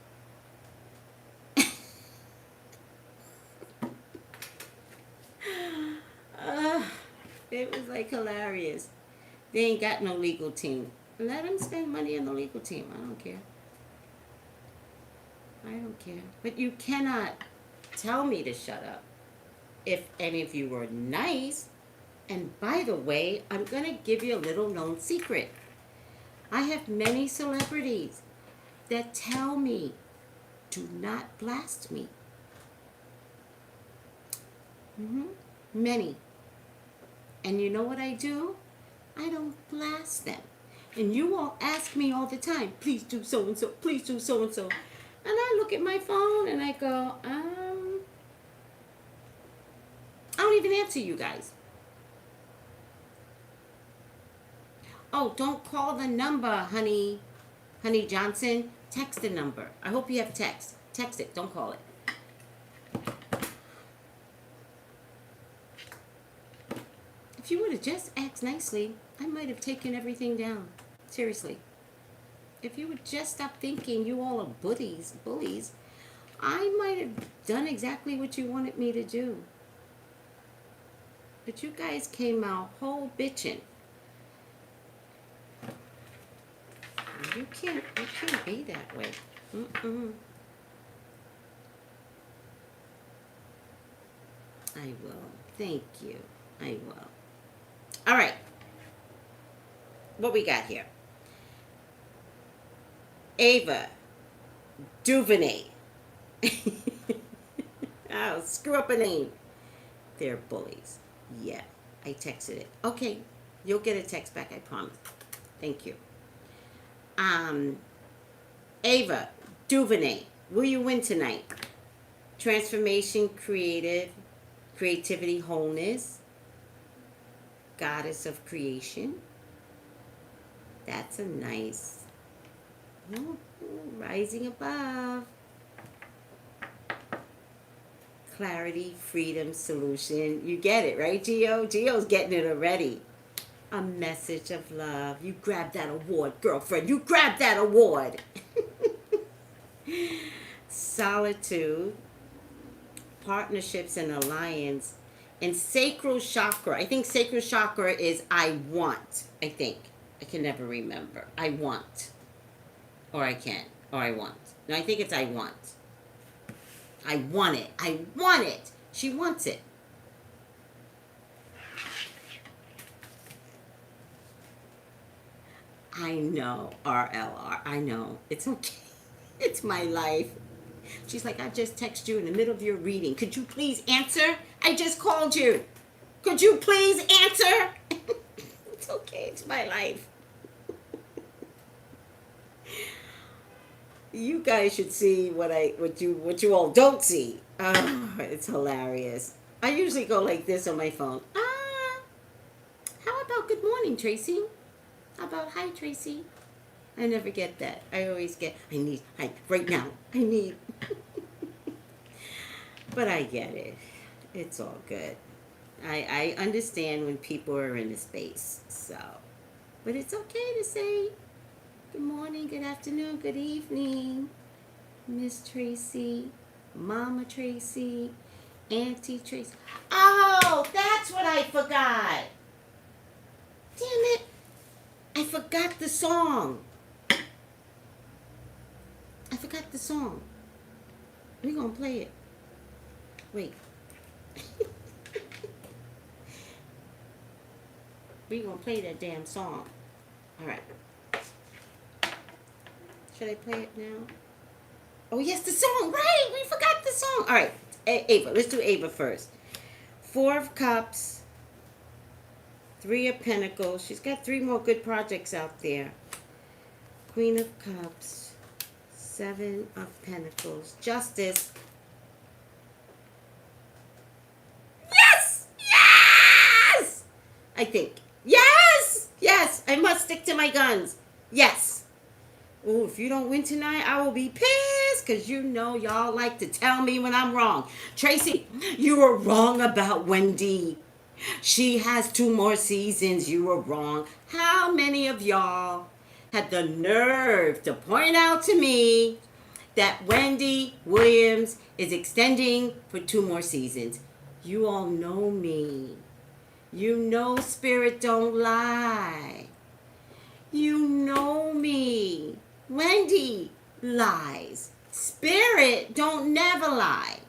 it was like hilarious. They ain't got no legal team. Let them spend money on the legal team. I don't care. I don't care. But you cannot tell me to shut up if any of you were nice. And by the way, I'm going to give you a little known secret. I have many celebrities that tell me, do not blast me. Many. And you know what I do? I don't blast them. And you all ask me all the time, please do so-and-so, please do so-and-so. And I look at my phone and I go, I don't even answer you guys. Oh, don't call the number, honey Johnson. Text the number. I hope you have text. Text it. Don't call it. If you would have just asked nicely, I might have taken everything down. Seriously. If you would just stop thinking you all are bullies, I might have done exactly what you wanted me to do. But you guys came out whole bitching. You can't be that way. I will. Thank you. I will. All right. What we got here? Ava Duvernay. I'll screw up a name. They're bullies. Yeah, I texted it. Okay, you'll get a text back, I promise. Thank you. Ava Duvernay, will you win tonight? Transformation, creativity, wholeness, goddess of creation. That's a nice, rising above. Clarity, freedom, solution. You get it, right, Gio? Gio's getting it already. A message of love. You grab that award, girlfriend. You grab that award. Solitude, partnerships and alliance, and sacral chakra. I think sacral chakra is I want. I think. I can never remember. I want. Or I can. Or I want. No, I think it's I want. I want it. I want it. She wants it. I know, RLR. I know. It's okay. It's my life. She's like, I just texted you in the middle of your reading. Could you please answer? I just called you. Could you please answer? my life. You guys should see what you all don't see. It's hilarious. I usually go like this on my phone. How about good morning, Tracy? How about hi, Tracy? I never get that. I always get right now. I need. But I get it. It's all good. I understand when people are in a space. So, but it's okay to say good morning, good afternoon, good evening, Miss Tracy, Mama Tracy, Auntie Tracy. Oh, that's what I forgot. Damn it. I forgot the song. I forgot the song. We're going to play it. Wait. We're going to play that damn song. All right. Should I play it now? Oh, yes, the song. Right. We forgot the song. All right. Ava. Let's do Ava first. 4 of Cups. 3 of Pentacles. She's got 3 more good projects out there. Queen of Cups. 7 of Pentacles. Justice. Yes! Yes! I think. Yes! Yes! I must stick to my guns. Yes. Oh, if you don't win tonight, I will be pissed because you know y'all like to tell me when I'm wrong. Tracy, you were wrong about Wendy. She has 2 more seasons. You were wrong. How many of y'all had the nerve to point out to me that Wendy Williams is extending for 2 more seasons? You all know me. You know Spirit don't lie. You know me. Wendy lies. Spirit don't never lie.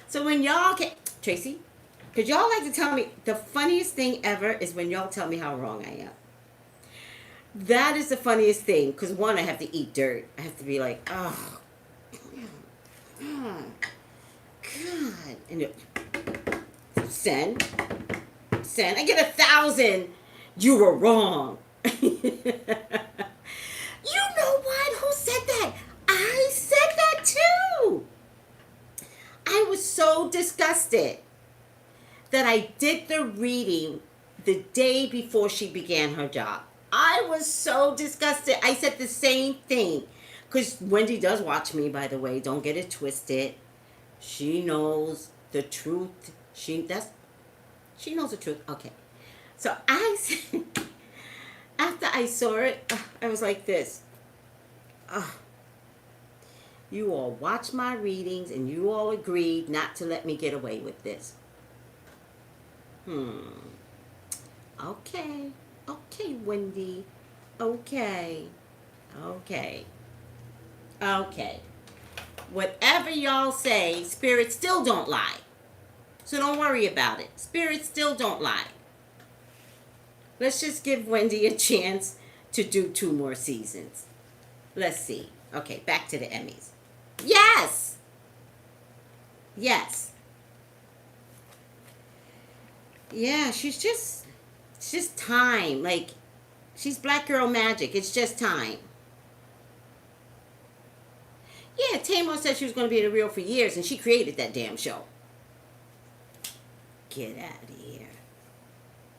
So when y'all can, Tracy, because y'all like to tell me, the funniest thing ever is when y'all tell me how wrong I am. That is the funniest thing. Because one, I have to eat dirt. I have to be like, oh, God. And send. I get 1,000. You were wrong. You know what? Who said that? I said that too. I was so disgusted that I did the reading the day before she began her job. I was so disgusted. I said the same thing. Because Wendy does watch me, by the way. Don't get it twisted. She knows the truth. She knows the truth. Okay. So I said, after I saw it, I was like this. You all watch my readings and you all agreed not to let me get away with this. Okay. Okay, Wendy. Okay. Whatever y'all say, spirits still don't lie. So don't worry about it. Spirits still don't lie. Let's just give Wendy a chance to do 2 more seasons. Let's see. Okay, back to the Emmys. Yes! Yeah, it's just time. Like, she's black girl magic. It's just time. Yeah, Tamar said she was going to be in the real for years, and she created that damn show. Get out of here,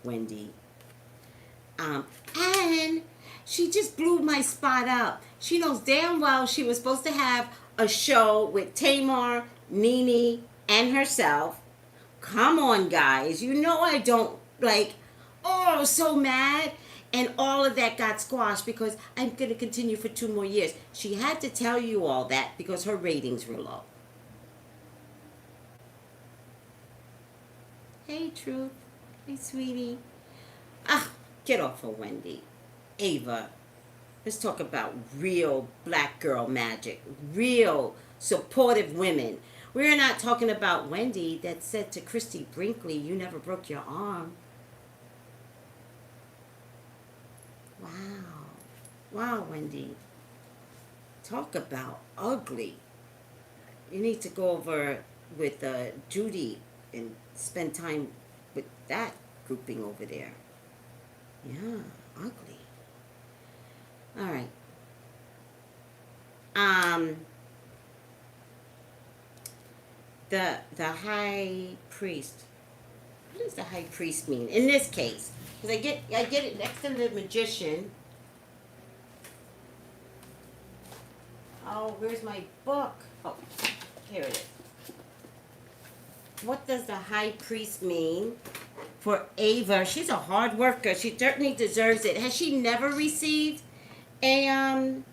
Wendy. And she just blew my spot up. She knows damn well she was supposed to have a show with Tamar, Nene, and herself. Come on, guys. You know I don't, like, oh, I was so mad. And all of that got squashed because I'm going to continue for 2 more years. She had to tell you all that because her ratings were low. Hey, Truth. Hey, sweetie. Get off of Wendy. Ava. Let's talk about real black girl magic. Real supportive women. We're not talking about Wendy that said to Christy Brinkley, you never broke your arm. Wow, Wendy. Talk about ugly. You need to go over with Judy and spend time with that grouping over there. Yeah, ugly. All right. Um, the high priest. What does the high priest mean in this case? Because I get it next to the magician. Oh, where's my book? Oh, here it is. What does the high priest mean for Ava? She's a hard worker. She certainly deserves it. Has she never received a an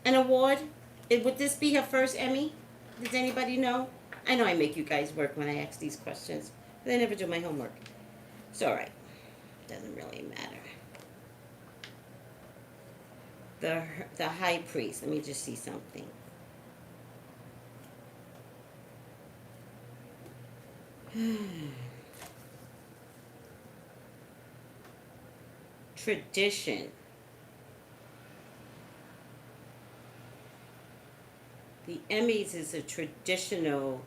award? Would this be her first Emmy? Does anybody know? I know I make you guys work when I ask these questions, but I never do my homework. It's all right. Doesn't really matter. The high priest. Let me just see something. Tradition. The Emmys is a traditional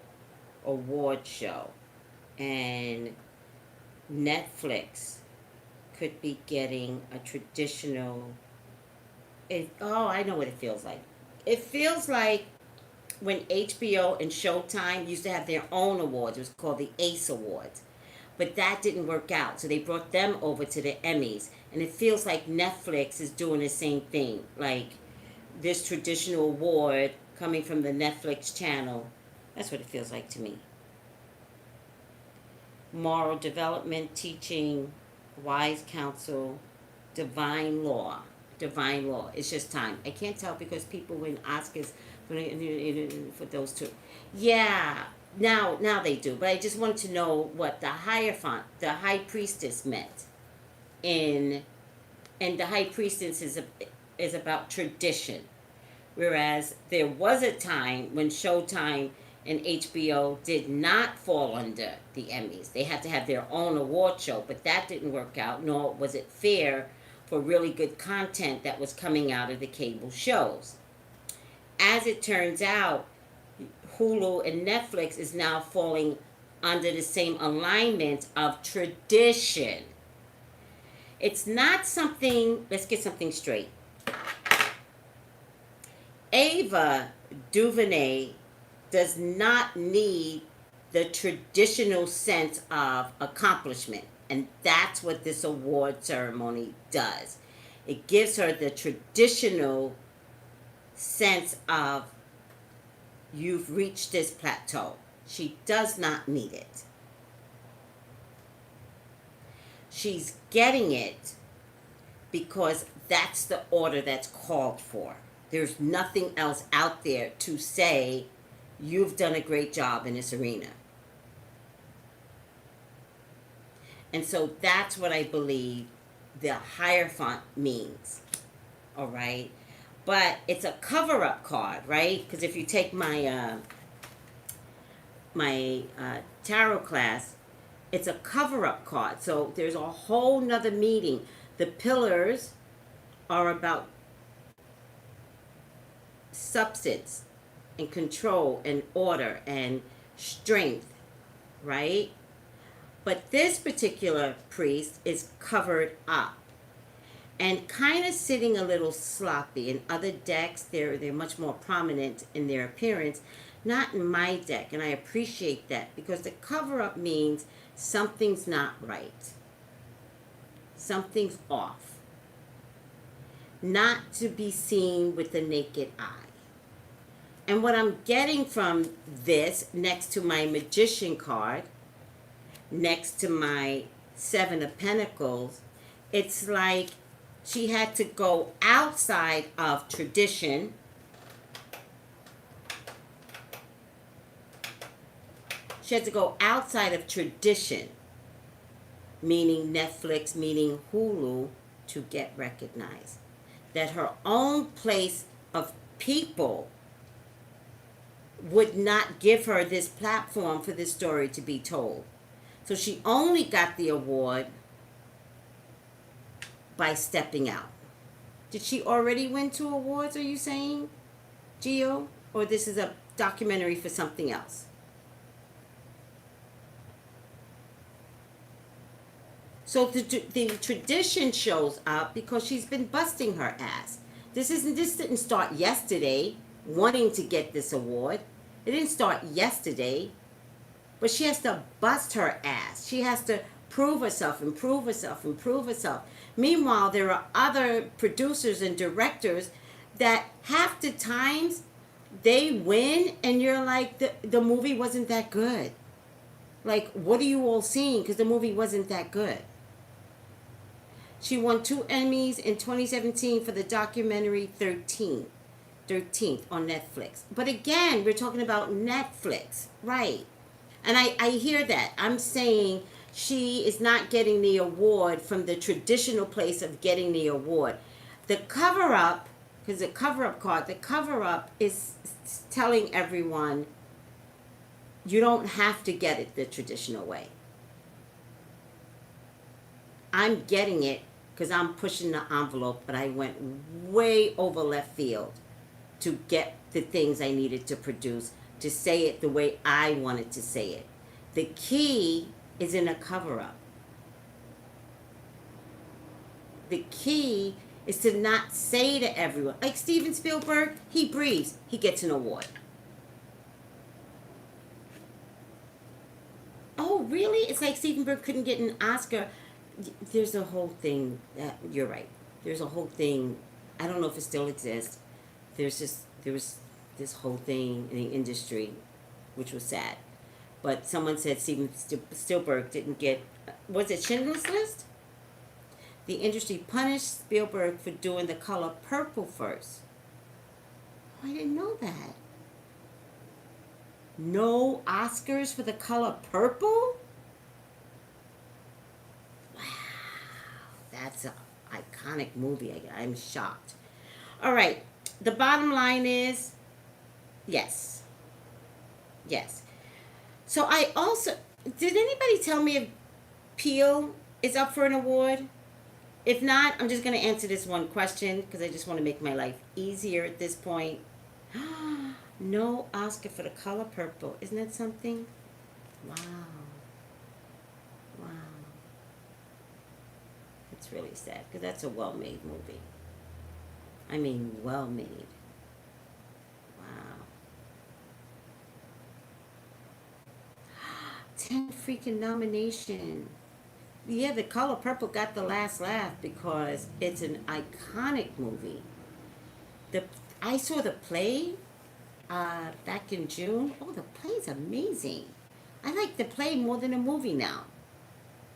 award show, and Netflix could be getting a traditional. I know what it feels like. It feels like when HBO and Showtime used to have their own awards. It was called the ACE Awards. But that didn't work out. So they brought them over to the Emmys. And it feels like Netflix is doing the same thing. Like this traditional award coming from the Netflix channel. That's what it feels like to me. Moral development, teaching, wise counsel, divine law. Divine law. It's just time. I can't tell because people win Oscars for those two. Yeah, now they do. But I just wanted to know what the high priestess meant. And the high priestess is about tradition. Whereas there was a time when Showtime and HBO did not fall under the Emmys. They had to have their own award show, but that didn't work out, nor was it fair for really good content that was coming out of the cable shows. As it turns out, Hulu and Netflix is now falling under the same alignment of tradition. It's not something, let's get something straight. Ava DuVernay does not need the traditional sense of accomplishment. And that's what this award ceremony does. It gives her the traditional sense of you've reached this plateau. She does not need it. She's getting it because that's the order that's called for. There's nothing else out there to say you've done a great job in this arena. And so that's what I believe the Hierophant means. All right? But it's a cover-up card, right? Because if you take my tarot class, it's a cover-up card. So there's a whole nother meaning. The pillars are about substance and control and order and strength, right? But this particular priest is covered up and kind of sitting a little sloppy. In other decks, they're much more prominent in their appearance. Not in my deck, and I appreciate that because the cover-up means something's not right. Something's off. Not to be seen with the naked eye. And what I'm getting from this, next to my Magician card, next to my Seven of Pentacles, it's like she had to go outside of tradition She had to go outside of tradition, meaning Netflix, meaning Hulu, to get recognized. That her own place of people would not give her this platform for this story to be told. So she only got the award by stepping out. Did she already win 2 awards, are you saying, Gio? Or this is a documentary for something else? So the tradition shows up because she's been busting her ass. This didn't start yesterday, wanting to get this award. It didn't start yesterday, but she has to bust her ass. She has to prove herself, improve herself, improve herself. Meanwhile, there are other producers and directors that half the times they win and you're like, the movie wasn't that good. Like, what are you all seeing? Because the movie wasn't that good. She won 2 Emmys in 2017 for the documentary 13th on Netflix. But again, we're talking about Netflix, right? And I hear that. I'm saying she is not getting the award from the traditional place of getting the award. The cover up, because the cover up card, the cover up is telling everyone you don't have to get it the traditional way. I'm getting it because I'm pushing the envelope, but I went way over left field to get the things I needed to produce, to say it the way I wanted to say it. The key is in a cover-up. The key is to not say to everyone, like Steven Spielberg, he breathes, he gets an award. Oh, really? It's like Steven Spielberg couldn't get an Oscar. There's a whole thing, you're right. There's a whole thing, I don't know if it still exists. There was this whole thing in the industry, which was sad. But someone said Steven Spielberg didn't get, was it Schindler's List? The industry punished Spielberg for doing The Color Purple first. Oh, I didn't know that. No Oscars for The Color Purple? Wow, that's an iconic movie. I'm shocked. All right, the bottom line is, yes. Yes. So I also, did anybody tell me if Peel is up for an award? If not, I'm just going to answer this one question because I just want to make my life easier at this point. No Oscar for The Color Purple. Isn't that something? Wow. Wow. It's really sad because that's a well-made movie. I mean, well-made. Wow. 10 freaking nomination. Yeah, The Color Purple got the last laugh because it's an iconic movie. I saw the play back in June. Oh, the play's amazing. I like the play more than the movie now.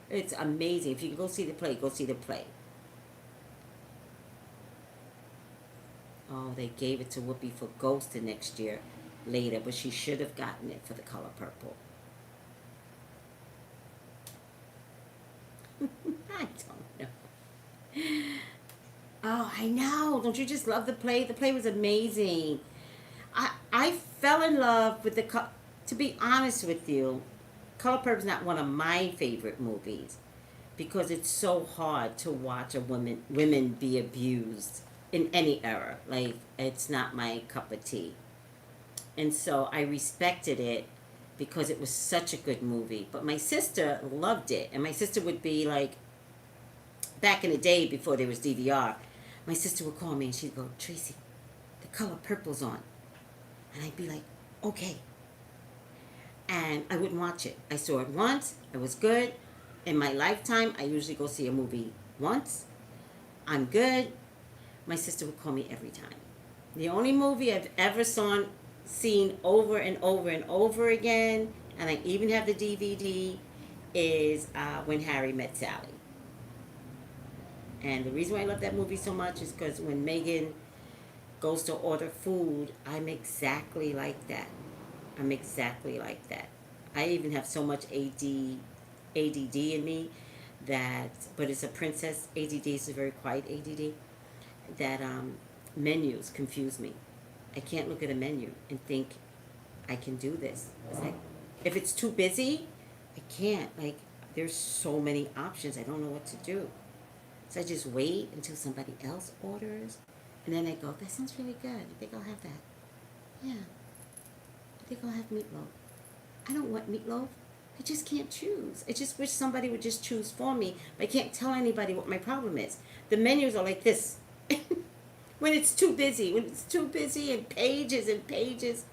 It's amazing. If you can go see the play, go see the play. Oh, they gave it to Whoopi for Ghost the next year later, but she should have gotten it for The Color Purple. I don't know. Oh, I know. Don't you just love the play? The play was amazing. I fell in love with to be honest with you, Color Purple is not one of my favorite movies because it's so hard to watch women be abused in any era. Like, it's not my cup of tea. And so I respected it because it was such a good movie. But my sister loved it. And my sister would be like, back in the day before there was DVR, my sister would call me and she'd go, Tracy, The Color Purple's on. And I'd be like, okay. And I wouldn't watch it. I saw it once. It was good. In my lifetime, I usually go see a movie once. I'm good. My sister would call me every time. The only movie I've ever seen over and over and over again, and I even have the DVD, is When Harry Met Sally. And the reason why I love that movie so much is because when Megan goes to order food, I'm exactly like that. I'm exactly like that. I even have so much ADD in me that, but it's a princess ADD, it's a very quiet ADD, that menus confuse me. I can't look at a menu and think I can do this. It's like, if it's too busy, I can't. Like, there's so many options. I don't know what to do. So I just wait until somebody else orders. And then I go, that sounds really good. I think I'll have that. Yeah. I think I'll have meatloaf. I don't want meatloaf. I just can't choose. I just wish somebody would just choose for me. But I can't tell anybody what my problem is. The menus are like this. When it's too busy, and pages and pages.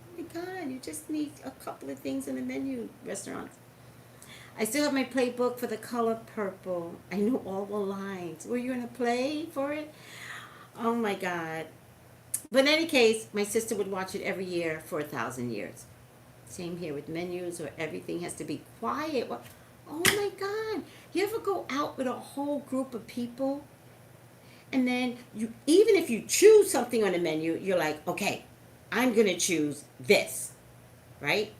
Oh my God, you just need a couple of things in the menu, restaurants. I still have my playbook for the color purple. I know all the lines. Were you in a play for it? Oh my God. But in any case, my sister would watch it every year for 1,000 years. Same here with menus, or everything has to be quiet. Oh my God. You ever go out with a whole group of people, and then you, even if you choose something on the menu, you're like, okay, I'm going to choose this, right?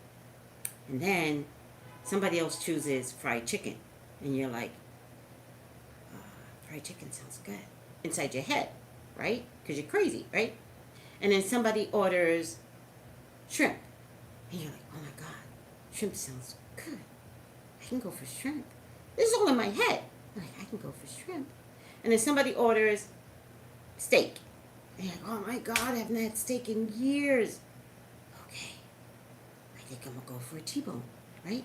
And then somebody else chooses fried chicken. And you're like, fried chicken sounds good. Inside your head, right? Because you're crazy, right? And then somebody orders shrimp. And you're like, oh my God, shrimp sounds good. I can go for shrimp. This is all in my head. I'm like, I can go for shrimp. And then somebody orders steak. And you're like, oh my God, I haven't had steak in years. Okay, I think I'm going to go for a T-bone, right?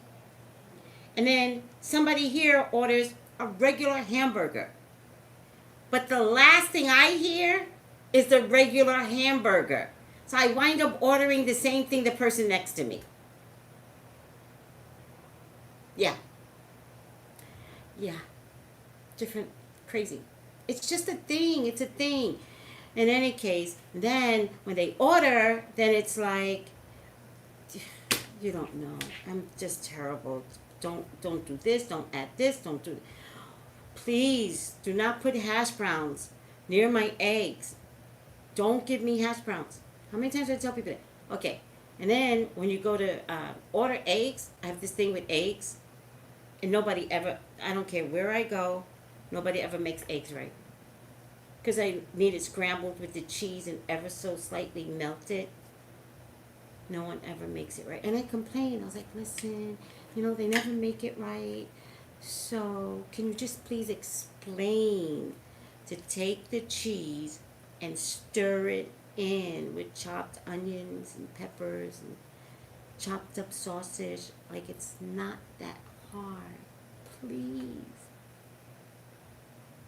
And then somebody here orders a regular hamburger. But the last thing I hear is the regular hamburger. So I wind up ordering the same thing the person next to me. Yeah. Yeah. Different. Crazy. It's just a thing. It's a thing. In any case, then when they order, then it's like, you don't know. I'm just terrible. Don't do this. Don't add this. Don't do. Please do not put hash browns near my eggs. Don't give me hash browns. How many times do I tell people that? Okay. And then when you go to order eggs, I have this thing with eggs. And nobody ever, I don't care where I go, nobody ever makes eggs right. Because I need it scrambled with the cheese and ever so slightly melted. No one ever makes it right. And I complain. I was like, listen, they never make it right. So can you just please explain to take the cheese and stir it in with chopped onions and peppers and chopped up sausage? Like, it's not that hard. Please.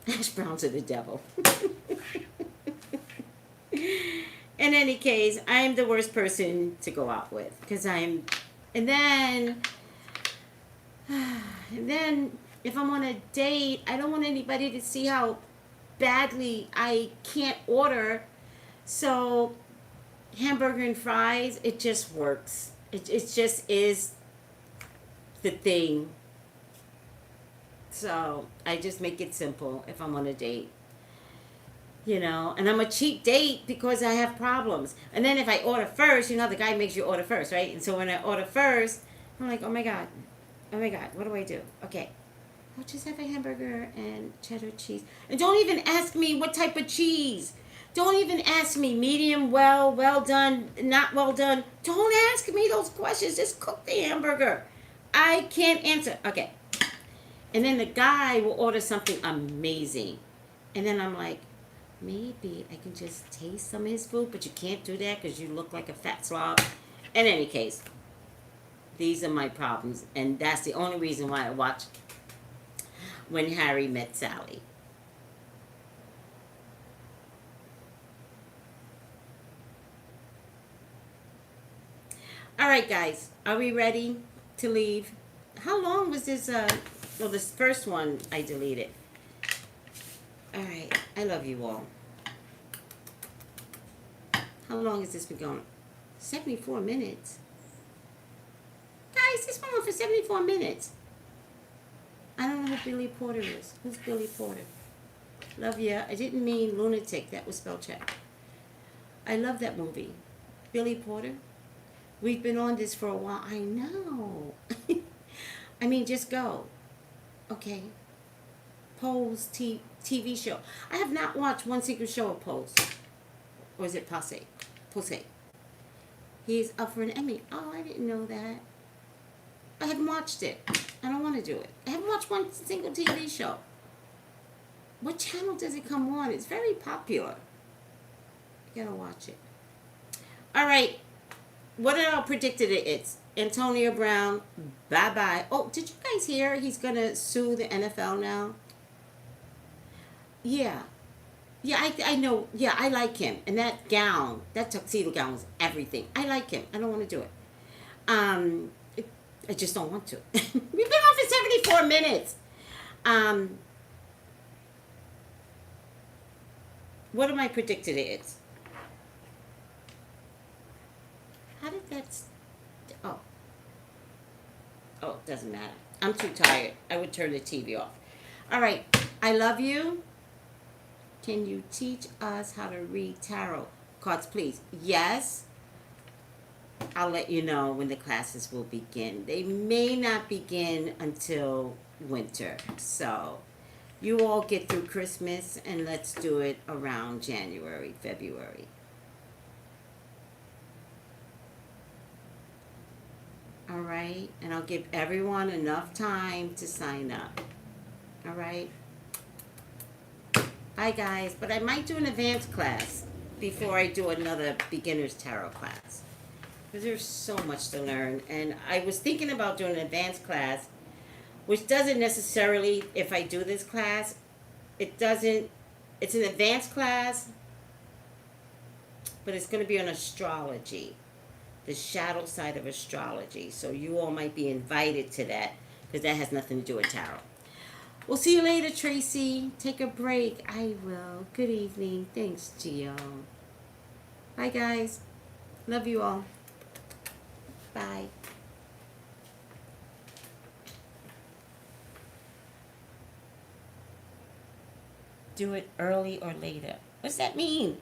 Hash browns are the devil. In any case, I'm the worst person to go out with. Because and then if I'm on a date, I don't want anybody to see how badly I can't order. So hamburger and fries, it just works. It just is the thing. So I just make it simple if I'm on a date. And I'm a cheap date because I have problems. And then if I order first, the guy makes you order first, right? And so when I order first, I'm like, oh my God, what do I do? Okay, I'll just have a hamburger and cheddar cheese. And don't even ask me what type of cheese. Don't even ask me medium, well done, not well done. Don't ask me those questions. Just cook the hamburger. I can't answer. Okay. And then the guy will order something amazing. And then I'm like, maybe I can just taste some of his food, but you can't do that because you look like a fat slob. In any case, these are my problems. And that's the only reason why I watch When Harry Met Sally. All right, guys. Are we ready to leave? How long was this? This first one I deleted. All right. I love you all. How long has this been going? 74 minutes. Guys, this went on for 74 minutes. I don't know who Billy Porter is. Who's Billy Porter? Love ya. I didn't mean lunatic. That was spell check. I love that movie. Billy Porter. We've been on this for a while. I know. I mean, just go. Okay. Pose TV show. I have not watched one single show of Pose. Or is it Pose? Pose. He's up for an Emmy. Oh, I didn't know that. I haven't watched it. I don't want to do it. I haven't watched one single TV show. What channel does it come on? It's very popular. You gotta watch it. All right. What did I predict it is? Antonio Brown, bye bye. Oh, did you guys hear he's gonna sue the NFL now? Yeah. Yeah, I know. Yeah, I like him. And that gown, that tuxedo gown was everything. I like him. I don't want to do it. Um, it, I just don't want to. We've been on for 74 minutes. Um, what am I predicted it is? How did that? Oh, oh, it doesn't matter. I'm too tired. I would turn the TV off. All right. I love you. Can you teach us how to read tarot cards, please? Yes. I'll let you know when the classes will begin. They may not begin until winter. So you all get through Christmas and let's do it around January, February. All right? And I'll give everyone enough time to sign up. All right? Bye, guys. But I might do an advanced class before I do another beginner's tarot class. Because there's so much to learn. And I was thinking about doing an advanced class, which doesn't necessarily, if I do this class, it doesn't, it's an advanced class, but it's going to be on astrology, the shadow side of astrology. So you all might be invited to that, because that has nothing to do with tarot. We'll see you later, Tracy. Take a break. I will. Good evening. Thanks, Gio. Bye, guys. Love you all. Bye. Do it early or later. What's that mean?